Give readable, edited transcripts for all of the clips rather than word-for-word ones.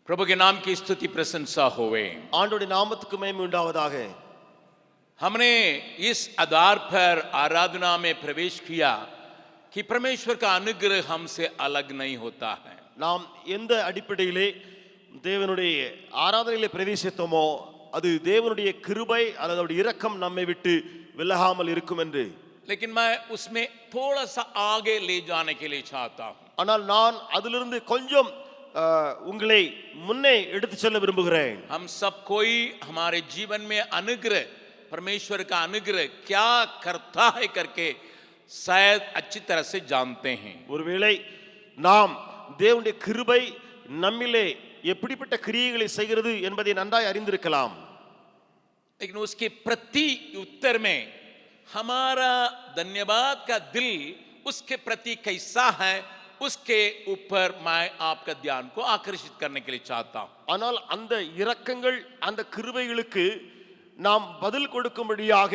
प्रभु के नाम की स्तुति प्रशंसा होवे। ஆண்டவருடைய நாமத்துக்கு மகிமை உண்டாவதாக. हमने इस आधार पर आराधना में प्रवेश किया कि परमेश्वर का अनुग्रह हमसे अलग नहीं होता है। நாம் எந்த அடிப்படையிலே தேவனுடைய ஆராதனையிலே பிரவேசித்தோமோ அது தேவனுடைய கிருபை அல்லது அவருடைய இரக்கம் நம்மை விட்டு விலகாமல் இருக்கும் என்று. लेकिन मैं उसमें थोड़ा सा आगे ले जाने के लिए चाहता हूं। ஆனால் நான் அதிலிருந்து கொஞ்சம் உங்களை முன்னே எடுத்து செல்ல விரும்புகிறேன். हम सब कोई हमारे जीवन में अनुग्रह, परमेश्वर का अनुग्रह क्या करता है करके शायद अच्छी तरह से जानते हैं। ஒருவேளை நாம் தேவனுடைய கிருபை நம்மிலே எப்படிப்பட்ட கிரியைகளை செய்கிறது என்பதை நன்றாய் அறிந்திருக்கலாம். लेकिन उसके प्रति उत्तर में हमारा धन्यवाद का दिल उसके प्रति कैसा है, उसके ऊपर मैं आपका ध्यान को आकर्षित करने के लिए चाहता हूं। ஆனால் அந்த இரக்கங்கள் அந்த கிருபைகளுக்கு நாம் பதில் கொடுக்கும்படியாக,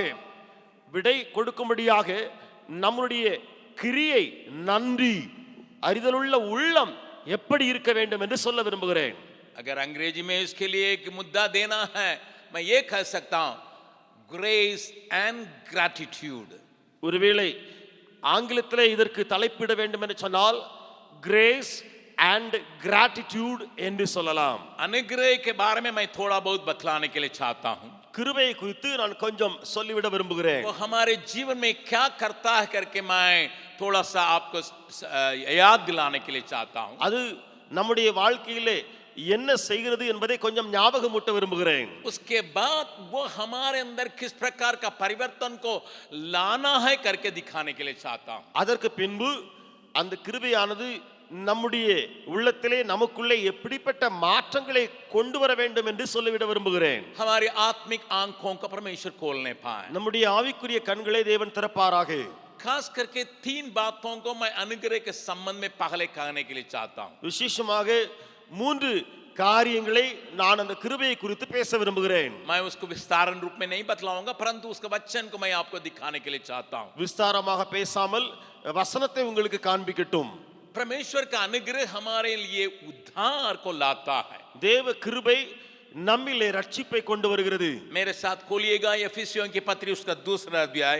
விடை கொடுக்கும்படியாக நம்முடைய கிரியை, நன்றி, அறிதலுள்ள உள்ளம் எப்படி இருக்க வேண்டும் என்று சொல்ல விரும்புகிறேன். अगर अंग्रेजी में इसके लिए एक मुद्दा देना है, मैं ये कह सकता हूं, ग्रेस एंड ग्रैटिट्यूड। ஒருவேளை ஆங்கிலத்திலே இதற்கு தலைப்பிட வேண்டும் என்று சொன்னால் கிரேஸ் அண்ட் கிராட்டிடியூட் என்று சொல்லலாம். अनुग्रह के बारे में मैं थोड़ा बहुत बतलाने के लिए चाहता हूं। கிருபையை குறித்து நான் கொஞ்சம் சொல்லிவிட விரும்புகிறேன். वो हमारे जीवन में क्या करता है करके मैं थोड़ा सा आपको याद दिलाने के लिए चाहता हूं। அது நம்முடைய வாழ்க்கையிலே என்ன செய்கிறது என்பதை கொஞ்சம் ஞாபகமூட்ட விரும்புகிறேன். उसके बाद वो हमारे अंदर किस प्रकार का परिवर्तन को लाना है करके दिखाने के लिए चाहता हूं। அதற்கு பின்பு அந்த கிருபையானது நம்முடைய உள்ளத்திலே நமக்குள்ளே எப்படிப்பட்ட மாற்றங்களை கொண்டு வர வேண்டும் என்று சொல்லிவிட விரும்புகிறேன். हमारी आत्मिक आंखों को परमेश्वर खोलने पाए, நம்முடைய ஆவிக்குரிய கண்களை தேவன் திறப்பாராக. खास करके 3 बातों को मैं अनुग्रह के संबंध में पहले कहने के लिए चाहता हूं। விசேஷமாக 3 காரியங்களை நான் அந்த கிருபையை குறித்து பேச விரும்புகிறேன். मैं उसको विस्तारण रूप में नहीं बतलाऊंगा, परंतु उसका वचन को मैं आपको दिखाने के लिए चाहता हूं। விஸ்தாரமாக பேசாமல் வசனத்தை உங்களுக்கு காண்பிக்கட்டும். परमेश्वर का अनुग्रह हमारे लिए उद्धार को लाता है। தேவ கிருபை நம்மிலே ரட்சிப்பை கொண்டு வருகிறது. मेरे साथ खोलिएगा एफिसियों की पत्री उसका 2वां अध्याय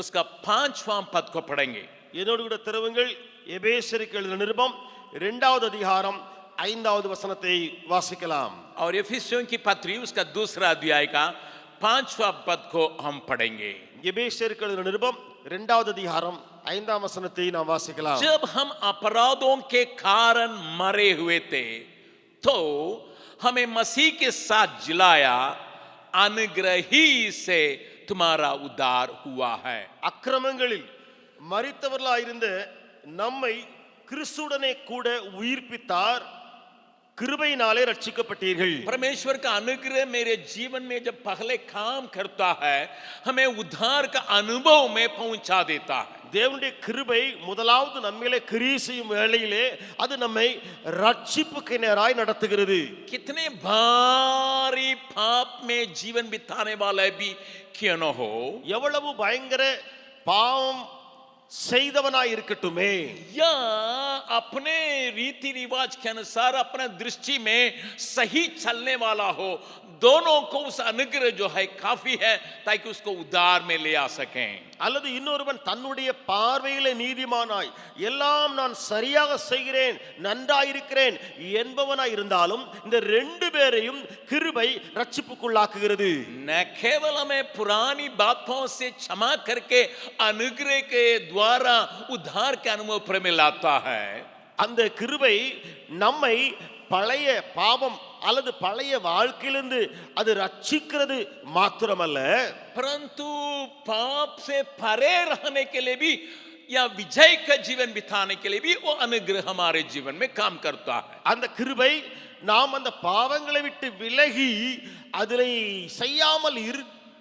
उसका 5वां पद को पढ़ेंगे। என்னோடு கூட திறவுங்கள் எபேசியருக்கு எழுதின நிருபம் 2வது அதிகாரம் 5வது வசனத்தை வாசிக்கலாம். और एफिसियों की पत्री उसका 2वां अध्याय का 5वां पद को हम पढ़ेंगे। எபேசியருக்கு எழுதின நிருபம் 2வது அதிகாரம் 5ஆம் வசனத்தை நாம் வாசிக்கலாம். जब हम अपराधों के कारण मरे हुए थे तो हमें मसीह के साथ जिलाया, अनुग्रह ही से तुम्हारा उद्धार हुआ है। அக்கிரமங்களில் மரித்தவர்களாயிருந்த நம்மை கிறிஸ்துவுடனே கூட உயிர்ப்பித்தார், கிருபையினாலே ரட்சிக்கப்பட்டீர்கள். परमेश्वर का अनुग्रह मेरे जीवन में जब पहले काम करता है, हमें उद्धार का अनुभव में पहुंचा देता है। தேவனுடைய கிருபை முதலாவது நம்மிலே கிரியை செய்யும் வேளையிலே அது நம்மை ரட்சிப்புக்கு நேராய் நடத்துகிறது. कितने भारी पाप में जीवन बिताने वाला भी क्यों न हो, எவ்வளவு பயங்கர பாவம் செய்தவனாய் இருக்கட்டுமே, या अपने रीति रिवाज के अनुसार अपने दृष्टि में सही चलने वाला हो, दोनों को उस अनुग्रह जो है काफी है ताकि उसको उद्धार में ले आ सकें। அல்லது இன்னொருவன் தன்னுடைய பார்வையிலே நீதிமானாய் எல்லாம் நான் சரியாக செய்கிறேன், நன்றாயிருக்கிறேன் என்பவனாய் இருந்தாலும் இந்த 2 பேரையும் கிருபை ரட்சிப்புக்குள்ளாக்குகிறது. न केवल हमें पुरानी बातों से क्षमा करके अनुग्रह के द्वारा उद्धार के अनुभव पर मिलाता है, அந்த கிருபை நம்மை பழைய பாவம் அல்லது பழைய வாழ்க்கையிலிருந்து அது ரட்சிக்கிறது மாத்திரமல்ல, परंतु पाप से परे रहने के लिए भी या विजय का जीवन बिताने के लिए भी वो अनुग्रह हमारे जीवन में काम करता है। அந்த கிருபை நாம் அந்த பாவங்களை விட்டு விலகி அதனை செய்யாமல்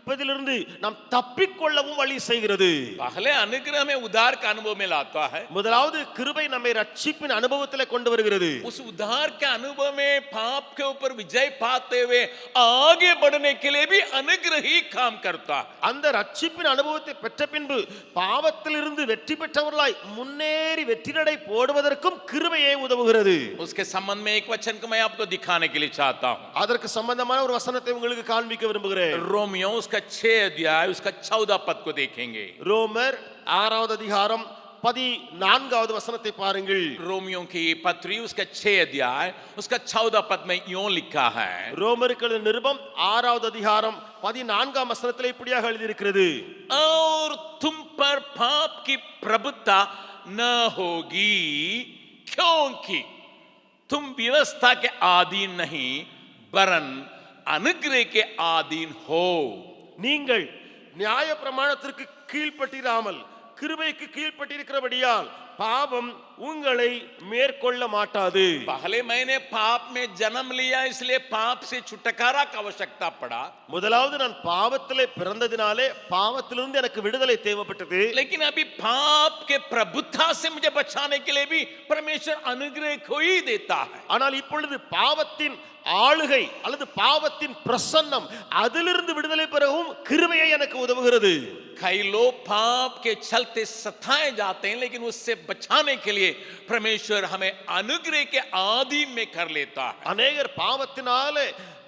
தண்டிப்பதிலிருந்து நாம் தப்பிக்கொள்ளவும் வழி செய்கிறது. पहले अनुग्रह में उद्धार का अनुभव में लाता है, முதலாவது கிருபை நம்மை ரட்சிப்பின் அனுபவத்திலே கொண்டு வருகிறது. उस उद्धार के अनुभव में पाप के ऊपर विजय पाते हुए आगे बढ़ने के लिए भी अनुग्रह ही काम करता है. அந்த ரட்சிப்பின் அனுபவத்தை பெற்ற பின்பு பாவத்திலிருந்து வெற்றி பெற்றவர்களாய் முன்னேறி வெற்றி நடை போடுவதற்கும் கிருபையே உதவுகிறது. उसके संबंध में एक वचन को मैं आपको दिखाने के लिए चाहता हूं. அதற்கு சம்பந்தமான ஒரு வசனத்தை உங்களுக்கு காண்பிக்க விரும்புகிறேன். रोमियो उसका 6 अध्याय उसका 14 पद को देखेंगे. ரோமர் 6வது அதிகாரம் 14வது வசனத்தை பாருங்கள். रोमियो की पत्री उसका 6 अध्याय उसका 14 पद में यूं लिखा है. ரோமருக்கு எழுதின நிருபம் 6வது அதிகாரம் 14ஆம் வசனத்தில் இப்படியாக எழுதியிருக்கிறது. और तुम पर पाप की प्रभुता न होगी क्योंकि तुम व्यवस्था के अधीन नहीं वरन अनुग्रह के अधीन हो. நீங்கள் நியாய பிரமாணத்திற்கு கீழ்ப்பட்டிராமல் கிருபைக்கு கீழ்ப்பட்டிருக்கிறபடியால் பாவம் உங்களை மேற்கொள்ள மாட்டாது. पहले मैंने पाप में जन्म लिया इसलिए पाप से छुटकारा की आवश्यकता पड़ा. முதலாவது நான் பாவத்திலே பிறந்ததினாலே பாவத்திலிருந்து எனக்கு விடுதலை தேவைப்பட்டது. लेकिन अभी पाप के प्रभुता से मुझे बचाने के लिए भी परमेश्वर अनुग्रह को ही देता है. ஆனால் இப்பொழுது பாவத்தின் ஆளுகை அல்லது பாவத்தின் பிரசன்னம் அதிலிருந்து விடுதலை பெறவும் கிருபையை எனக்கு உதவுகிறது. कई लोग पाप के चलते सताए जाते हैं लेकिन उससे बचाने के लिए परमेश्वर हमें अनुग्रह के अधीन में कर लेता है. அநேகர் பாவத்தினாலே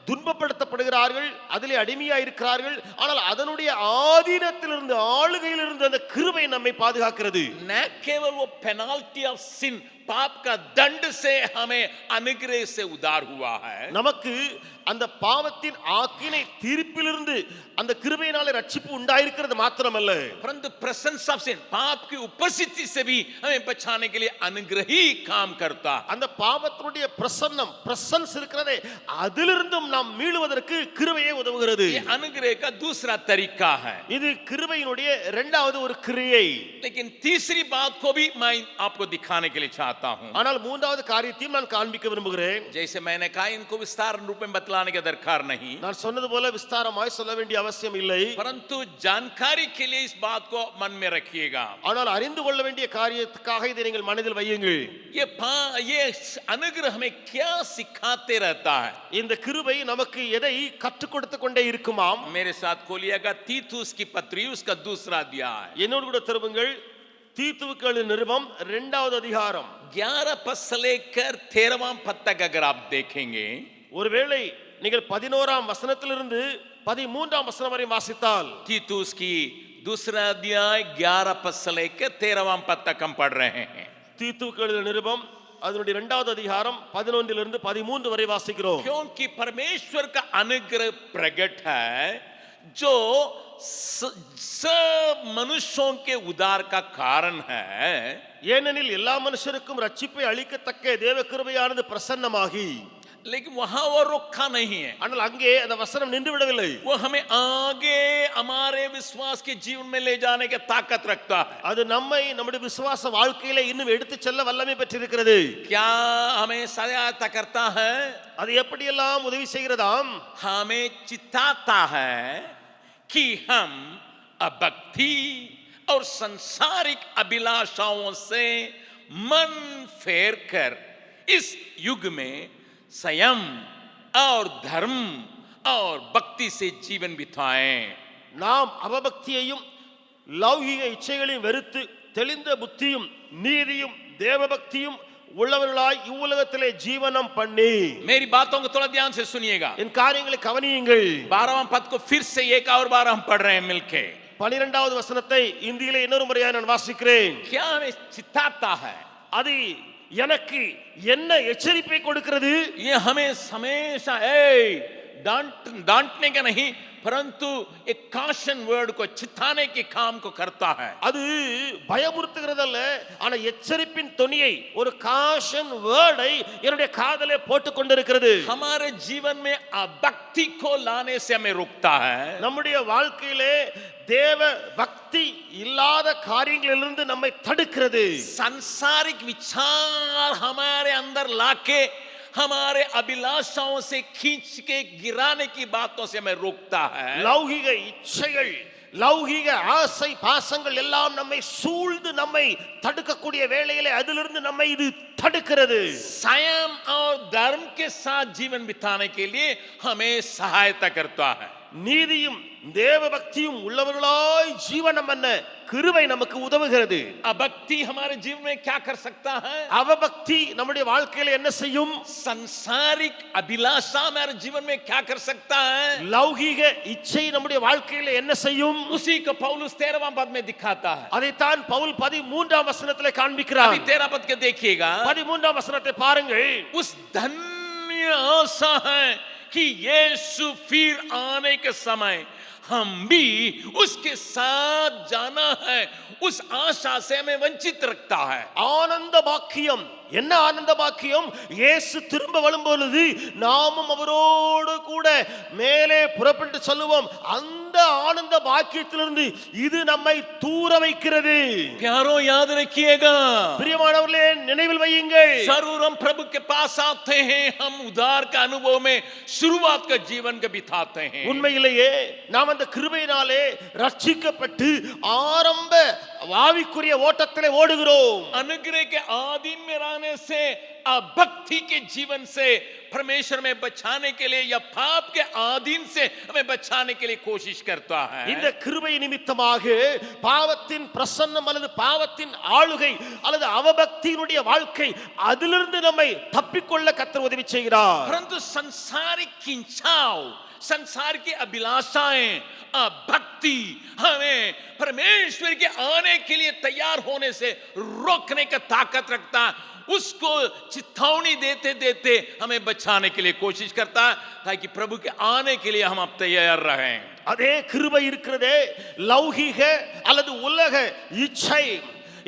துன்பப்படுத்தப்படுகிறார்கள், அதிலே அடிமையாக இருக்கிறார்கள். ஆனால் அதனுடைய ஆதீனத்திலிருந்து ஆளுகையிலிருந்து அந்த கிருபை நம்மை பாதுகாக்கிறது. न केवल वो पेनल्टी ऑफ सिन पाप का दंड से हमें अनुग्रह से उद्धार हुआ है, நமக்கு அந்த பாவத்தின் ஆக்கினை தீர்ப்பிலிருந்து அந்த கிருபையினாலே ரட்சிப்பு உண்டாயிருக்கிறது மாத்திரமல்ல, परंतु प्रेजेंस ऑफ सिन पाप की उपस्थिति से भी हमें बचाने के लिए अनुग्रह ही काम करता है. அந்த பாவத்தினுடைய பிரசன்னம் பிரசன்ஸ் இருக்கிறதே அதிலிருந்தும் நாம் மீளுவதற்கு கிருபையே உதவுகிறது. ये अनुग्रह का दूसरा तरीका है. இது கிருபையினுடைய இரண்டாவது ஒரு கிரியை. लेकिन तीसरी बात को भी मैं आपको दिखाने के लिए चाहता हूं. ஆனால் மூன்றாவது காரியத்தையும் நான் காண்பிக்க விரும்புகிறேன். जैसे मैंने कहा इनको विस्तार रूप में बतलाने की दरकार नहीं, நான் சொன்னது போல விஸ்தாரமாய் சொல்ல வேண்டிய அவசியம் இல்லை. परंतु जानकारी के लिए इस बात को मन में रखिएगा. ஆனால் அறிந்து கொள்ள வேண்டிய காரியத்துக்காக இதை நீங்கள் மனதில் வையுங்கள். ये अनुग्रह हमें क्या सिखाते रहता है. இந்த கிருபை நமக்கு எதை கற்றுக் கொடுத்து கொண்டே இருக்குமாம். मेरे साथ खोलिएगा तीतुस की पत्री उसका दूसरा अध्याय என்னோடு கூட திரும்புங்கள். தீத்துவுக்கு எழுதின நிருபம் 2வது அதிகாரம் 11 पद से लेकर 13वां पद तक अगर आप देखेंगे, ஒருவேளை நீங்கள் 11ஆம் வசனத்திலிருந்து 13ஆம் வசனம் வரை வாசித்தால், तीतुस की दूसरा अध्याय 11 पद से लेकर 13वां पद तक हम पढ़ रहे हैं. தீத்துவுக்கு எழுதின நிருபம் அதனுடைய 2வது அதிகாரம் 11லிருந்து 13 வரை வாசிக்கிறோம். क्योंकि परमेश्वर का अनुग्रह प्रकट है जो सब मनुष्यों के उद्धार का कारण है. ஏனெனில் எல்லா மனுஷருக்கும் ரட்சிப்பை அளிக்கத்தக்க தேவ கிருபையானது பிரசன்னமாகி, लेकिन वहां वो रुका नहीं है. ஆனால் அங்கே அந்த வசனம் நின்று விடவில்லை. वो हमें आगे हमारे विश्वास के जीवन में ले जाने की ताकत रखता है. அது நம்மை நம்முடைய விசுவாச வாழ்க்கையில இன்னும் எடுத்து செல்ல வல்லமை பெற்றிருக்கிறது. क्या हमें सहायता करता है? அது எப்படியெல்லாம் உதவி செய்கிறதாம்? हमें चिताता है कि हम अभक्ति और संसारिक अभिलाषाओं से मन फेर कर इस युग में संयम और धर्म और भक्ति से जीवन बिताएं. நாம் அவபக்தியையும் லௌகிக இச்சைகளையும் வெறுத்து தெளிந்த புத்தியும் நீதியும் தேவபக்தியும் உள்ளவர்களாய் இவ்வுலகத்திலே ஜீவனம் பண்ணி. मेरी बातों को थोड़ा ध्यान से सुनिएगा. என் காரியங்களை கவனியுங்கள். 12वां पद को फिर से एक और बार हम पढ़ रहे हैं मिलके. 12வது வசனத்தை இந்தியிலே இன்னொரு முறையாக நான் வாசிக்கிறேன். क्या हमें चिताता है? அது எனக்கு என்ன எச்சரிப்பை கொடுக்கிறது? ये हमें हमेशा डांटने का नहीं परंतु एक काशन वर्ड को चिताने के काम को करता है. அது பயமுறுத்துகிறதல்ல, ஆனா எச்சரிப்பின் தொனியை ஒரு காஷன் வேர்டை என்னுடைய காதலே போட்டு கொண்டிருக்கிறது. हमारे जीवन में अभक्ति को लाने से हमें रोकता है. நம்முடைய வாழ்க்கையிலே தேவ பக்தி இல்லாத காரியங்களிலிருந்து நம்மை தடுக்கிறது. सांसारिक विचार हमारे अंदर लाके हमारे अभिलाषाओं से खींच के गिराने की बातों से हमें रोकता है। லௌகிக இச்சைகள், லௌகிக ஆசை பாசங்கள் எல்லாம் நம்மை சூழ்ந்து நம்மை தடுக்கக்கூடிய வேளையிலே அதிலிருந்து நம்மை இது தடுக்கிறது. संयम और धर्म के साथ जीवन बिताने के लिए हमें सहायता करता है। நீதியும் தேவ பக்தியும் உள்ளவர்களாய் ஜீவனம் பண்ண கிருபை நமக்கு உதவுகிறது. अभक्ति हमारे जीवन में क्या कर सकता है? அவபக்தி நம்முடைய வாழ்க்கையில என்ன செய்யும்? संसारिक अभिलाषा हमारे जीवन में क्या कर सकता है? லௌகிக இச்சை நம்முடைய வாழ்க்கையில என்ன செய்யும்? उसी को पौलुस 13वां पद में दिखाता है। அதைத்தான் பவுல் 13ஆம் வசனத்திலே காண்பிக்கிறார். अभी 13 पद के देखिएगा। 13ஆம் வசனத்தை பாருங்கள். उस धन्य आशा है कि यीशु फिर आने के समय हम भी उसके साथ जाना है, उस आशा से हमें वंचित रखता है। ஆனந்த பாக்கியம், என்ன ஆனந்த பாக்கியம்? இயேசு திரும்ப வரும்பொழுது நாமும் அவரோடு கூட மேலே புறப்பட்டு செல்லுவோம். அந்த ஆனந்த பாக்கியத்திலிருந்து இது நம்மை தூர வைக்கிறது. प्यारो याद रखिएगा, பிரியமானவர்களே நினைவில் வையுங்கள். जरूर हम प्रभु के पास आते हैं, हम उद्धार का अनुभव में शुरुआत का जीवन का बिताते हैं। உண்மையிலேயே நாம் அந்த கிருபையினாலே ரட்சிக்கப்பட்டு ஆரம்ப ஆவிக்குரிய ஓட்டத்திலே ஓடுகிறோம். अनुग्रह के आदि में रहने से, अभक्ति के जीवन से परमेश्वर में बचाने के लिए या पाप के आधीन से हमें बचाने के लिए कोशिश करता है। இந்த கிருபை நிமித்தமாக பாவத்தின் பிரசன்னம் அல்லது பாவத்தின் ஆளுகை அல்லது அவபக்தியினுடைய வாழ்க்கை அதிலிருந்து நம்மை தப்பிக்கொள்ள கர்த்தர் உதவி செய்கிறார். परंतु संसारिक खिंचाव, संसार की अभिलाषाएं, भक्ति हमें परमेश्वर के आने के लिए तैयार होने से रोकने का ताकत रखता है। उसको चेतावनी देते देते हमें बचाने के लिए कोशिश करता है, ताकि प्रभु के आने के लिए हम अब तैयार रहें। அதே கிருபை இருக்கிறதே லௌகிக அல்லது உலக இச்சை,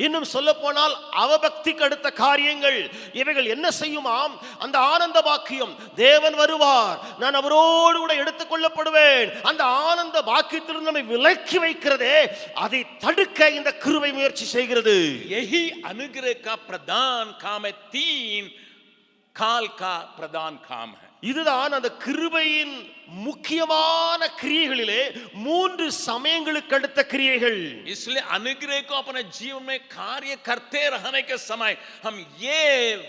இன்னும் சொல்ல போனால் அவபக்திக்கு அடுத்த காரியங்கள், இவைகள் என்ன செய்யுமாம்? அந்த ஆனந்த பாக்கியம், தேவன் வருவார், நான் அவரோடு கூட எடுத்துக் கொள்ளப்படுவேன், அந்த ஆனந்த பாக்கியத்திலிருந்து நம்மை விலக்கி வைக்கிறதே, அதை தடுக்க இந்த கிருபை முயற்சி செய்கிறது. यही अनुग्रह का प्रधान काम है, 3 काल का प्रधान काम है। இதுதான் அந்த கிருபையின் முக்கியமான கிரியைகளிலே 3 சமயங்களுக்கு அடுத்த கிரியைகள். इसलिए अनुग्रह को अपने जीवन में कार्य करते रहने के समय हम ये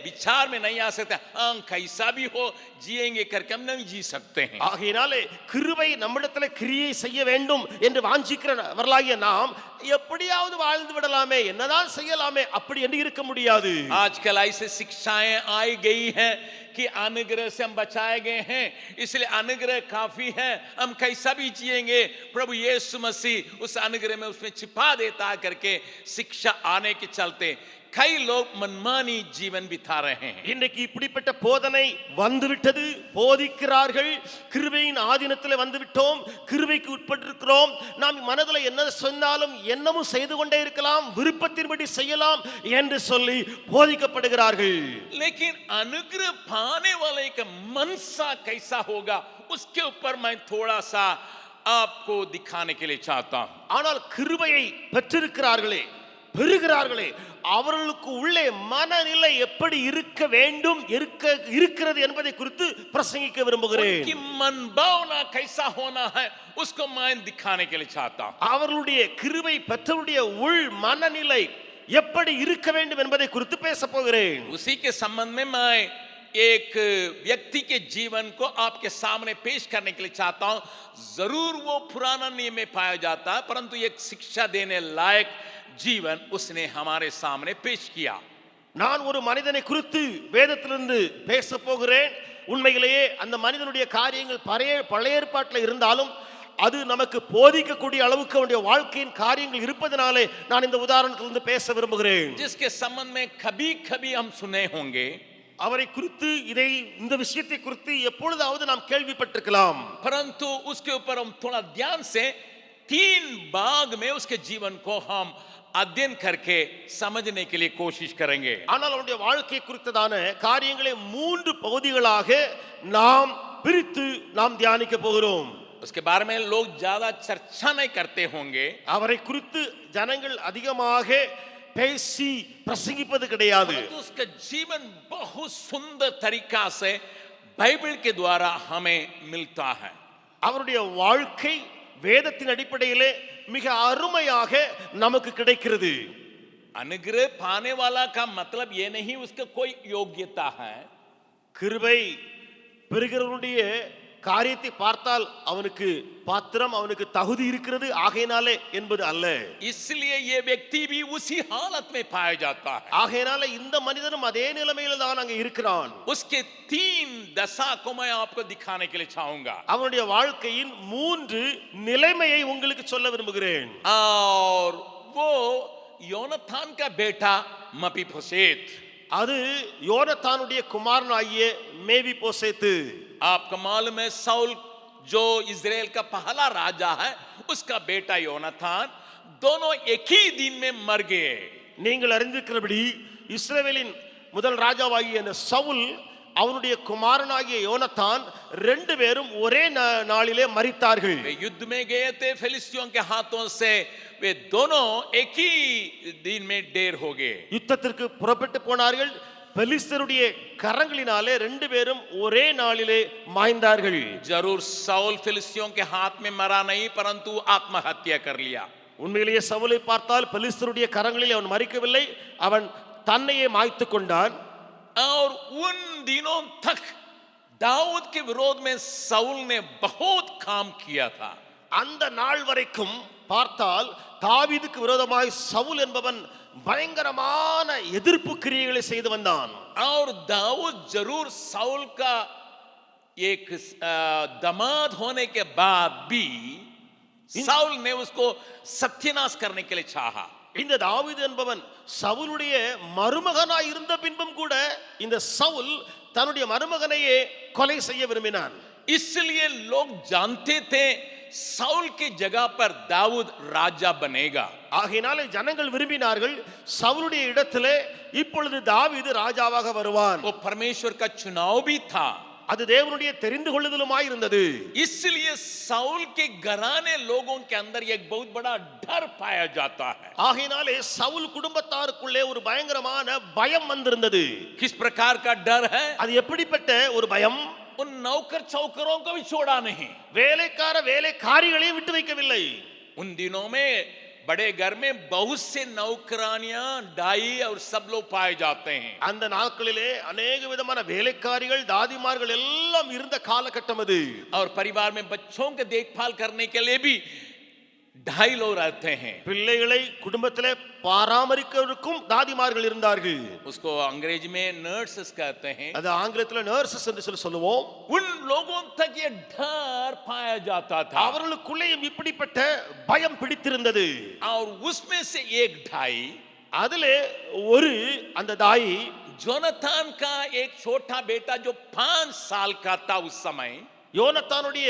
विचार में नहीं आ सकते हम कैसा भी हो जिएंगे करके हम नहीं जी सकते हैं। ஆகையினாலே கிருபை நம்மிடத்தில் கிரியை செய்ய வேண்டும் என்று வாஞ்சிக்கிறவர்களாகிய நாம் எப்படியாவது வாழ்ந்து விடலாமே, என்னதான் செய்யலாமே, அப்படி என்று இருக்க முடியாது. आजकल ऐसे शिक्षाएं आई गई हैं कि अनुग्रह से हम बचाए गए हैं, इसलिए अनुग्रह काफी है, हम कैसा भी जिएंगे, प्रभु यीशु मसीह उस अनुग्रह में उसमें छिपा देता है करके शिक्षा आने के चलते कई लोग मनमानी जीवन बिता रहे हैं। இன்னைக்கு இப்படிப்பட்ட போதனை வந்துவிட்டது, போதிக்கிறார்கள். கிருபையின் ஆதீனத்தில் வந்துவிட்டோம், கிருபைக்கு உட்பட்டிருக்கிறோம், நாம் மனதில் என்ன சொன்னாலும் என்னமும் செய்து கொண்டே இருக்கலாம், விருப்பத்தின்படி செய்யலாம் என்று சொல்லி போதிக்கப்படுகிறார்கள். लेकिन अनुग्रह पाने वाले का मनसा कैसा होगा उसके ऊपर मैं थोड़ा सा आपको दिखाने के लिए चाहता हूं। ஆனால் கிருபையை பெற்றிருக்கிறார்களே, பெறுகிறார்களே, அவர்களுக்கு உள்ளே மனநிலை எப்படி இருக்க வேண்டும், இருக்கிறது என்பதை குறித்து பிரசங்கிக்க விரும்புகிறேன். कि मन भावना कैसा होना है उसको मैं दिखाने के लिए चाहता हूं। அவர்களுடைய கிருபை பெற்றவருடைய உள் மனநிலை எப்படி இருக்க வேண்டும் என்பதை குறித்து பேச போகிறேன். उसी के संबंध में मैं एक व्यक्ति के जीवन को आपके सामने पेश करने के लिए चाहता हूं। जरूर वो पुराना नियम में पाया जाता है, परंतु एक शिक्षा देने लायक जीवन उसने हमारे सामने पेश किया। நான் ஒரு மனிதனை குறித்து வேதத்திலிருந்து பேச போகிறேன். உண்மையிலேயே அந்த மனிதனுடைய காரியங்கள் பழைய ஏற்பாட்டில் இருந்தாலும் அது நமக்கு போதிக்கக்கூடிய அளவுக்கு அவனுடைய வாழ்க்கையின் காரியங்கள் இருப்பதனாலே நான் இந்த உதாரணத்திலிருந்து பேச விரும்புகிறேன். जिसके संबंध में कभी कभी हम सुने होंगे, அவரை குறித்து இந்த விஷயத்தை குறித்து எப்பொழுதாவது நாம் கேள்விப்பட்டிருக்கலாம், परंतु उसके ऊपर हम थोड़ा ध्यान से 3 भाग में उसके जीवन को हम अध्ययन करके समझने के लिए कोशिश करेंगे। ஆனால் அவருடைய வாழ்க்கை குறித்ததான காரியங்களை 3 பகுதிகளாக நாம் பிரித்து நாம் தியானிக்க போகிறோம். उसके बारे में लोग ज्यादा चर्चा नहीं करते होंगे, அவரை குறித்து ஜனங்கள் அதிகமாக பேசி பிரசங்கிப்பது கிடையாது. परंतु उसका जीवन बहुत सुंदर तरीका से बाइबल के द्वारा हमें मिलता है. அவருடைய வாழ்க்கை வேதத்தின் அடிப்படையிலே மிக அருமையாக நமக்கு கிடைக்கிறது. अनुग्रह पाने वाला का मतलब ये नहीं उसका कोई योग्यता है. கிருபை பெறுகிறவனுடைய காரியத்தை பார்த்தால் அவனுக்கு பாத்திரம், அவனுக்கு தகுதி இருக்கிறது ஆகையினாலே என்பது அல்ல. इसलिए ये व्यक्ति भी उसी हालत में पाया जाता है. ஆகையினாலே இந்த மனிதனும் அதே நிலைமையில தான் அங்கே இருக்கிறான். उसके 3 दशा को मैं आपको दिखाने के लिए चाहूंगा. அவனுடைய வாழ்க்கையின் 3 நிலைமையை உங்களுக்கு சொல்ல விரும்புகிறேன். और वो योनातान का बेटा मपीबोशेत. அது யோனத்தானுடைய குமாரனாகிய மேவிபோசேத்து. आपका मालूम है साउल जो इजराइल का पहला राजा है उसका बेटा योनातान दोनों एक ही दिन में मर गए. நீங்கள் அறிந்திருக்கிறபடி இஸ்ரவேலின் முதல் ராஜாவாகிய அந்த சவுல் அவனுடைய குமாரனாகிய யோனத்தான் 2 பேரும் ஒரே நாளிலே மரித்தார்கள். वे युद्ध में गए थे फिलिस्तियों के हाथों से. वे दोनों एक ही दिन में ढेर हो गए. யுத்தத்திற்கு புறப்பட்டு போனார்கள். பெலிஸ்தருடைய கரங்களினாலே 2 பேரும் ஒரே நாளிலே மாய்ந்தார்கள். जरूर साउल फिलिस्तियों के हाथ में मरा नहीं परंतु आत्महत्या कर लिया. உண்மையிலேயே சவுலை பார்த்தால் பெலிஸ்தருடைய கரங்களில் அவன் மரிக்கவில்லை, அவன் தன்னையே மாய்த்து கொண்டான். और उन दिनों तक दाऊद के विरोध में साउल ने बहुत काम किया था. அந்த நாள் வரைக்கும் பார்த்தால் தாவீதுக்கு விரோதமாய் சவுல் என்பவன் பயங்கரமான எதிர்ப்பு கிரியைகளை செய்து வந்தான். और दाऊद जरूर साउल का एक दामाद होने के बाद भी साउल ने उसको सत्यानाश करने के लिए चाहा. இந்த தாவீது என்பவன் சவுலுடைய மருமகனாய் இருந்த பின்பும் கூட இந்த சவுல் தன்னுடைய மருமகனையே கொலை செய்ய விரும்பினான். इसलिए लोग जानते थे साउल की जगह पर दाऊद राजा बनेगा. ஆகையினாலே ஜனங்கள் விரும்பினார்கள் சவுலுடைய இடத்திலே இப்பொழுது தாவீது ராஜாவாக வருவான். वो परमेश्वर का चुनाव भी था. அது தேவனுடைய தெரிந்து கொள்ளுதலுமாய் இருந்தது. इसलिए साउल के घराने लोगों के अंदर एक बहुत बड़ा डर पाया जाता है. ஆகையினாலே சவுல் குடும்பத்தாருக்குள்ளே ஒரு பயங்கரமான பயம் வந்திருந்தது. किस प्रकार का डर है? அது எப்படிப்பட்ட ஒரு பயம்? उन नौकर चौकरों को भी छोड़ा नहीं. வேலைக்கார வேலைக்காரிகளையும் விட்டு வைக்கவில்லை. उन दिनों में बड़े घर में बहुत से नौकरानियां डाई और सब लोग पाए जाते हैं. அந்த நாட்களிலே अनेक விதமான வேலைக்காரிகள் தாதிமார்கள் எல்லாம் இருந்த காலகட்டம் அது. और परिवार में बच्चों के देखभाल करने के लिए भी ढाई लोग रहते हैं. பிள்ளைகளை குடும்பத்திலே பராமரிக்கிறதுக்கும் தாதிமார்கள் இருந்தார்கள். उसको अंग्रेजी में नर्सेस कहते हैं. அது ஆங்கிலத்துல நர்சஸ் என்று சொல்லுவோம். उन लोगों तक ये डर पाया जाता था. அவர்களுக்குள்ளேயும் இப்படிப்பட்ட பயம் பிடித்திருந்தது. और उसमें से एक ढाई அதிலே ஒரு அந்த தாய் जोनातान का एक छोटा बेटा जो 5 साल का था उस समय. யோனத்தானுடைய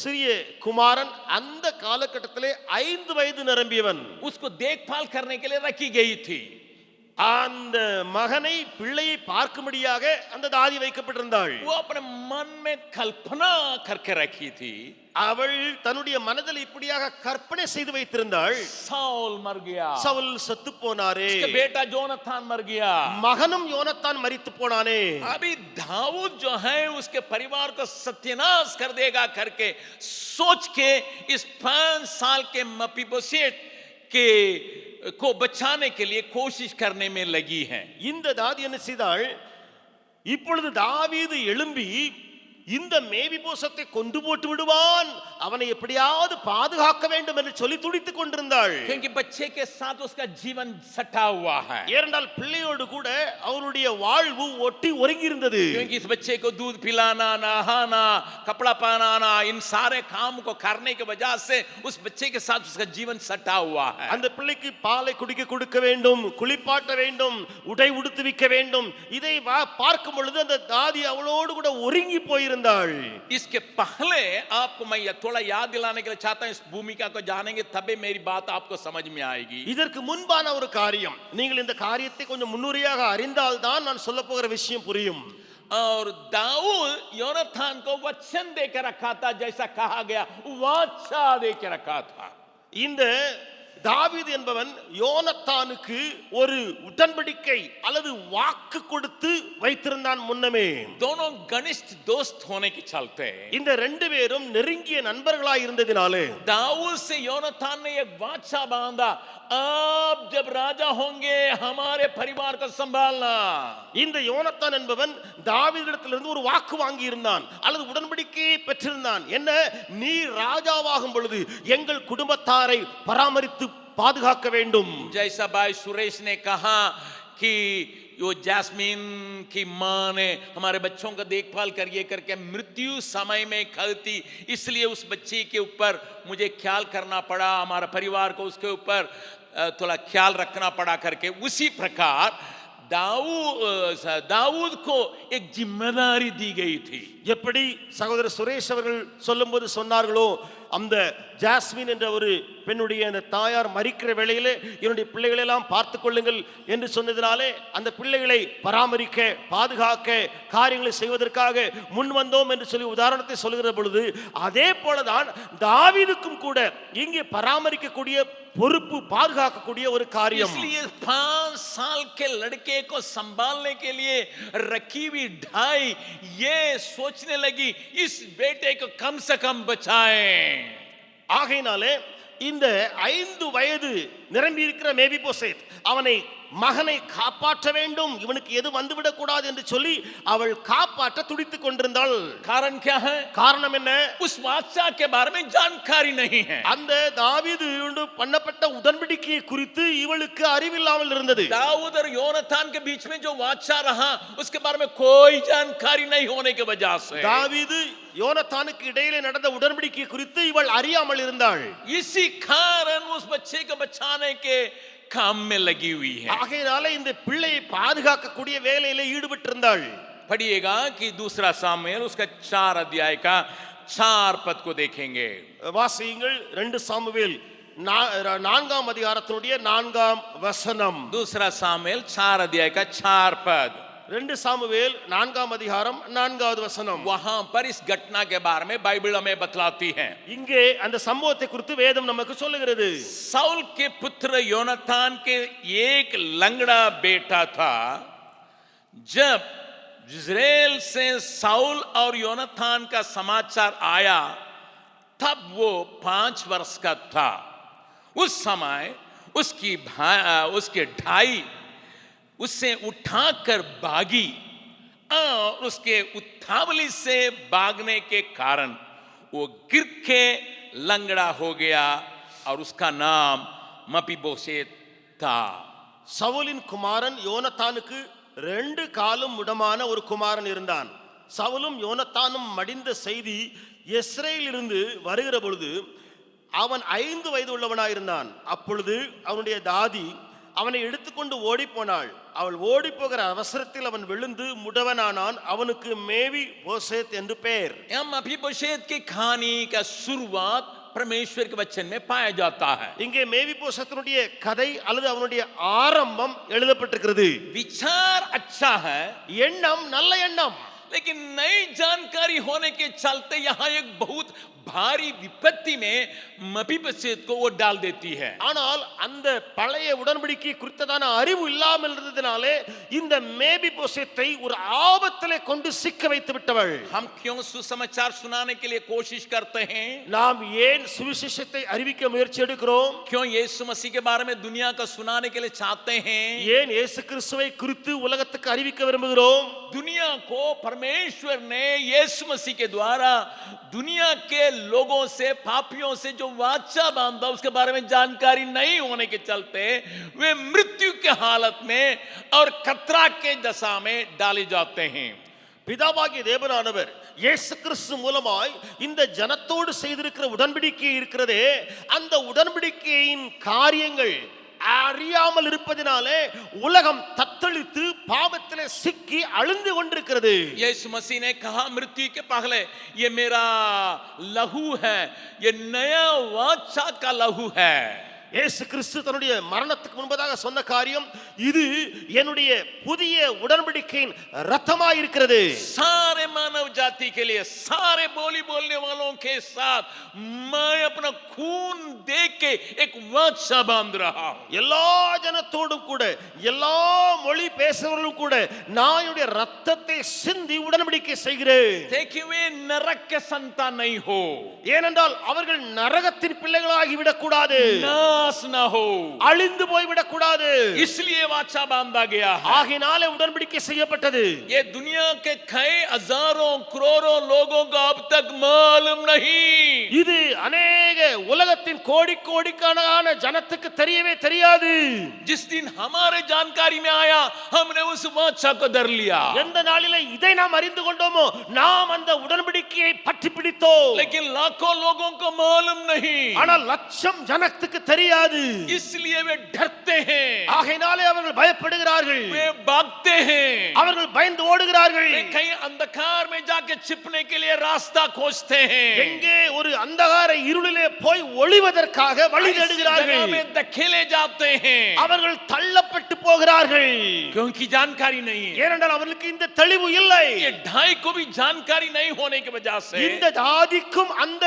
சிறிய குமாரன் அந்த காலகட்டத்திலே 5 வயது நிரம்பியவன். उसको देखभाल करने के लिए रखी गई थी. அந்த மகனை பிள்ளையை பார்க்கும்படியாக அந்த தாதி வைக்கப்பட்டிருந்தாள். वो अपने मन में कल्पना करके रखी थी. அவள் தன்னுடைய மனதில் இப்படியாக கற்பனை செய்து வைத்திருந்தாள். साउल मर गया. சவுல் செத்து போனாரே. उसका बेटा जोनातान मर गया. மகனும் யோனத்தான் மரித்து போனானே. अभी दाऊद जो है उसके परिवार को सत्यानाश कर देगा करके सोच के इस 5 साल के मपीबोशेत के को बचाने के लिए कोशिश करने में लगी है. இந்த தாதி என்ன செய்தாள்? இப்பொழுது தாவீது எழும்பி இந்த மேவிபோசத்தை கொண்டு போட்டு விடுவான், அவனை எப்படியாவது பாதுகாக்க வேண்டும் என்று சொல்லி துடித்துக் கொண்டிருந்தாள். क्योंकि बच्चे के साथ उसका जीवन सटा हुआ है. ஏனென்றால் பிள்ளையோடு கூட அவருடைய வாழ்வு ஒட்டி ஒருங்கி இருந்தது. क्योंकि इस बच्चे को दूध पिलाना, नहाना, कपड़ा पहनाना, इन सारे काम को करने की वजह से उस बच्चे के साथ उसका जीवन सटा हुआ है. அந்த பிள்ளைக்கு பாலை குடிக்க கொடுக்க வேண்டும், குளிப்பாட்ட வேண்டும், உடை உடுத்துவிக்க வேண்டும். இதை பார்க்கும் பொழுது அந்த தாதி அவளோடு கூட ஒருங்கி போயிருந்தாள். इसके पहले आपको मैं थोड़ा याद दिलाने के लिए चाहता हूं. इस भूमिका को जानेंगे तभी मेरी बात आपको समझ में आएगी. இதற்கு முன்பான ஒரு காரியம், நீங்கள் இந்த காரியத்தை கொஞ்சம் முன்னுரையாக அறிந்தால் தான் நான் சொல்ல போகிற விஷயம் புரியும். और दाऊद योनातान को वचन देकर रखा था, जैसा कहा गया वाचा देकर रखा था. இந்த தாவீது என்பவன் யோனத்தானுக்கு ஒரு உடன்படிக்கை அல்லது வாக்கு கொடுத்து வைத்திருந்தான் முன்னமே. दोनों घनिष्ठ दोस्त होने के चलते இந்த ரெண்டு பேரும் நெருங்கிய நண்பர்களாய் இருந்ததினாலே दाऊद से योनातान ने एक वाचा बांधा, आप जब राजा होंगे हमारे परिवार को संभालना. இந்த யோனத்தான் என்பவன் தாவீதிடத்திலிருந்து ஒரு வாக்கு வாங்கி இருந்தான் அல்லது உடன்படிக்கையை பெற்றிருந்தான். என்ன? நீ ராஜாவாகும் பொழுது எங்கள் குடும்பத்தாரை பராமரித்து பாதுகாக்க வேண்டும். जैसा भाई सुरेश ने कहा कि यो जैस्मीन की माँ ने हमारे बच्चों का देखभाल करिए करके मृत्यु समय में खलती, इसलिए उस बच्ची के ऊपर मुझे ख्याल करना पड़ा, हमारा परिवार को उसके ऊपर थोड़ा ख्याल रखना पड़ा करके, उसी प्रकार दाऊद को एक जिम्मेदारी दी गई थी. எப்படி சகோதரர் சுரேஷ் அவர்கள் சொல்லும்போது சொன்னார்களோ, அந்த ஜாஸ்மின் என்ற ஒரு பெண்ணுடைய அந்த தாயார் மரிக்கிற வேளையிலே என்னுடைய பிள்ளைகளை எல்லாம் பார்த்து கொள்ளுங்கள் என்று சொன்னதினாலே அந்த பிள்ளைகளை பராமரிக்க பாதுகாக்க காரியங்களை செய்வதற்காக முன் வந்தோம் என்று சொல்லி உதாரணத்தை சொல்லுகிற பொழுது, அதே போலதான் தாவீதுக்கும் கூட இங்கே பராமரிக்கக்கூடிய பொறுப்பு, பாதுகாக்கக்கூடிய ஒரு காரியம். इसलिए 5 साल के लड़के को संभालने के लिए रखी हुई ढाई ये सोचने लगी इस बेटे को कम से कम बचाएं. ஆகையினாலே இந்த 5 வயது நிரம்பி இருக்கிற மேவிபோசேத் அவனை மகனை காப்பாற்ற வேண்டும், இவனுக்கு எது வந்துவிடக் கூடாது என்று சொல்லி அவள் காப்பாற்ற துடித்துக் கொண்டிருந்தாள். कारण क्या है? காரணம் என்ன? उस बादशाह के बारे में जानकारी नहीं है. அந்த தாவீது பண்ணப்பட்ட உடன்படிக்கையை குறித்து இவளுக்கு அறிவில்லாமல் இருந்தது. दाऊद और योनातान के बीच में जो वाचा रहा उसके बारे में कोई जानकारी नहीं होने की वजह से தாவீது யோனத்தானுக்கு இடையிலே நடந்த உடன்படிக்கை குறித்து இவள் அறியாமல் இருந்தாள். इसी कारण उस बच्चे को बचाने के काम में लगी हुई है. ஆகையினால இந்த பிள்ளையை பாதுகாக்கக்கூடிய வேலையில ஈடுபட்டிருந்தாள். पढ़िएगा कि दूसरा सामुएल उसका 4 अध्याय का 4 पद को देखेंगे. வாசியுங்கள் 2 சாமுவேல் 4ஆம் அதிகாரத்தினுடைய 4ஆம் வசனம். दूसरा सामुएल 4 अध्याय का 4 पद. 2 சாமுவேல் 4ஆம் அதிகாரம் 4வது வசனம். वहां पर इस घटना के बारे में बाइबल हमें बतलाती है. இங்கே அந்த சம்பவத்தை குறித்து வேதம் நமக்கு சொல்லுகிறது. साउल के पुत्र योनातान के एक लंगड़ा बेटा था. जब इस्राएल से साउल और योनातान का समाचार आया तब वो 5 वर्ष का था. उस समय उसके ढाई उसे उठाकर भागी और उसके उतावली से भागने के कारण वो गिर के लंगड़ा हो गया और उसका नाम मपीबोशेत था. சவுலின் குமாரன் யோனத்தானுக்கு 2 காலும் முடமான ஒரு குமாரன் இருந்தான். சவுலும் யோனத்தானும் மடிந்த செய்தி இஸ்ரேலிலிருந்து வருகிற பொழுது அவன் 5 வயது உள்ளவனாயிருந்தான். அப்பொழுது அவனுடைய தாதி அவனை எடுத்துக்கொண்டு ஓடி போனாள். அவள் ஓடி போகிற அவசரத்தில் அவன் விழுந்து முடவனானான். அவனுக்கு மேவி போசேத் என்று பெயர். मपीबोशेत की कहानी का शुरुआत परमेश्वर के वचन में पाया जाता है. இங்கே மேவி போசேத்தினுடைய கதை அல்லது அவனுடைய ஆரம்பம் எழுதப்பட்டிருக்கிறது. विचार अच्छा है, எண்ணம் நல்ல எண்ணம், लेकिन नई जानकारी होने के चलते यहाँ एक बहुत भारी विपत्ति में मपीबोशेत को वो डाल देती है. ஆனால் அந்த பழைய உடன்படிக்கை குறித்ததான அறிவு இல்லாமல் இருந்ததினாலே இந்த மேவிபோசேத்தை ஒரு ஆபத்திலே கொண்டு சிக்க வைத்து விட்டவள். हम क्यों सुसमाचार सुनाने के लिए कोशिश करते हैं? நாம் ஏன் சுவிசேஷத்தை அறிவிக்க முயற்சி எடுக்கிறோம்? क्यों यीशु मसीह के बारे में दुनिया को सुनाने के लिए चाहते हैं? ஏன் இயேசு கிறிஸ்துவை குறித்து உலகத்துக்கு அறிவிக்க விரும்புகிறோம்? दुनिया को परमेश्वर ने यीशु मसीह के द्वारा दुनिया के लोगों से, पापियों से जो वाचा बांधा उसके बारे में जानकारी नहीं होने के चलते वे मृत्यु के हालत में और खतरा के दशा में डाले जाते हैं. பிதாவாகிய தேவனானவர் இயேசு கிறிஸ்து மூலமாய் இந்த ஜனத்தோடு செய்திருக்கிற உடன்படிக்கை இருக்கிறதே, அந்த உடன்படிக்கையின் காரியங்கள் அறியாமல் இருப்பதினாலே உலகம் தத்தளித்து பாவத்திலே சிக்கி அழிந்து கொண்டிருக்கிறது. यीशु मसीह ने कहा मृत्यु के पहले ये मेरा लहू है, ये नया वाचा का लहू है. இயேசு கிறிஸ்து தன்னுடைய மரணத்துக்கு முன்பதாக சொன்ன காரியம் இது என்னுடைய புதிய உடன்படிக்கையின் இரத்தமாய் இருக்கிறது. सारे मानव जाति के लिए, सारे बोली बोलने वालों लोगों के साथ मैं अपना खून दे के एक वाचा बांध रहा हूं. எல்லா ஜனத்தோடும் கூட எல்லா மொழி பேசுறவர்களும் கூட நான் என்னுடைய ரத்தத்தை சிந்தி உடன்படிக்கை செய்கிறேன். देखिए वे नरक के संतान नहीं हो, ஏனென்றால் அவர்கள் நரகத்தின் பிள்ளைகளாகி விடக்கூடாது, नाश ना हो, அழிந்து போய் விடக்கூடாது. इसलिए वाचा बांधा गया है. ஆகையினாலே உடன்படிக்கை செய்யப்பட்டது. ये दुनिया के कई हजारों करोड़ों लोगों को अब तक मालूम नहीं. இது अनेक உலகத்தின் கோடி கோடிக்கணக்கான ஜனத்துக்கு தெரியவே தெரியாது. जिस दिन हमारे जानकारी में आया हमने उस वाचा को धर लिया. எந்த நாளிலே இதை நாம் அறிந்து கொண்டோமோ நாம் அந்த உடன்படிக்கையை பற்றி பிடித்தோம். लेकिन लाखों लोगों को मालूम नहीं. ஆனால் லட்சம் ஜனத்துக்கு தெரியாது. इसलिए वे डरते हैं, ஆகையினாலே அவர்கள் பயப்படுகிறார்கள், वे भागते हैं, அவர்கள் பயந்து ஓடுகிறார்கள். वे कहीं अंधकार में जाके छिपने के लिए रास्ता खोजते हैं, எங்கே ஒரு அந்தகார இருளிலே போய் ஒளிவதற்காக வழி ऐसी தேடுகிறார்கள். जगह में धकेले जाते हैं அவர்கள் தள்ளப்பட்டு போகிறார்கள். क्योंकि जानकारी नहीं है. ஏனென்றால் அவர்களுக்கு இந்த தெளிவு இல்லை. ये ढाई को भी जानकारी नहीं होने की वजह से இந்த ஜாதிக்கும் அந்த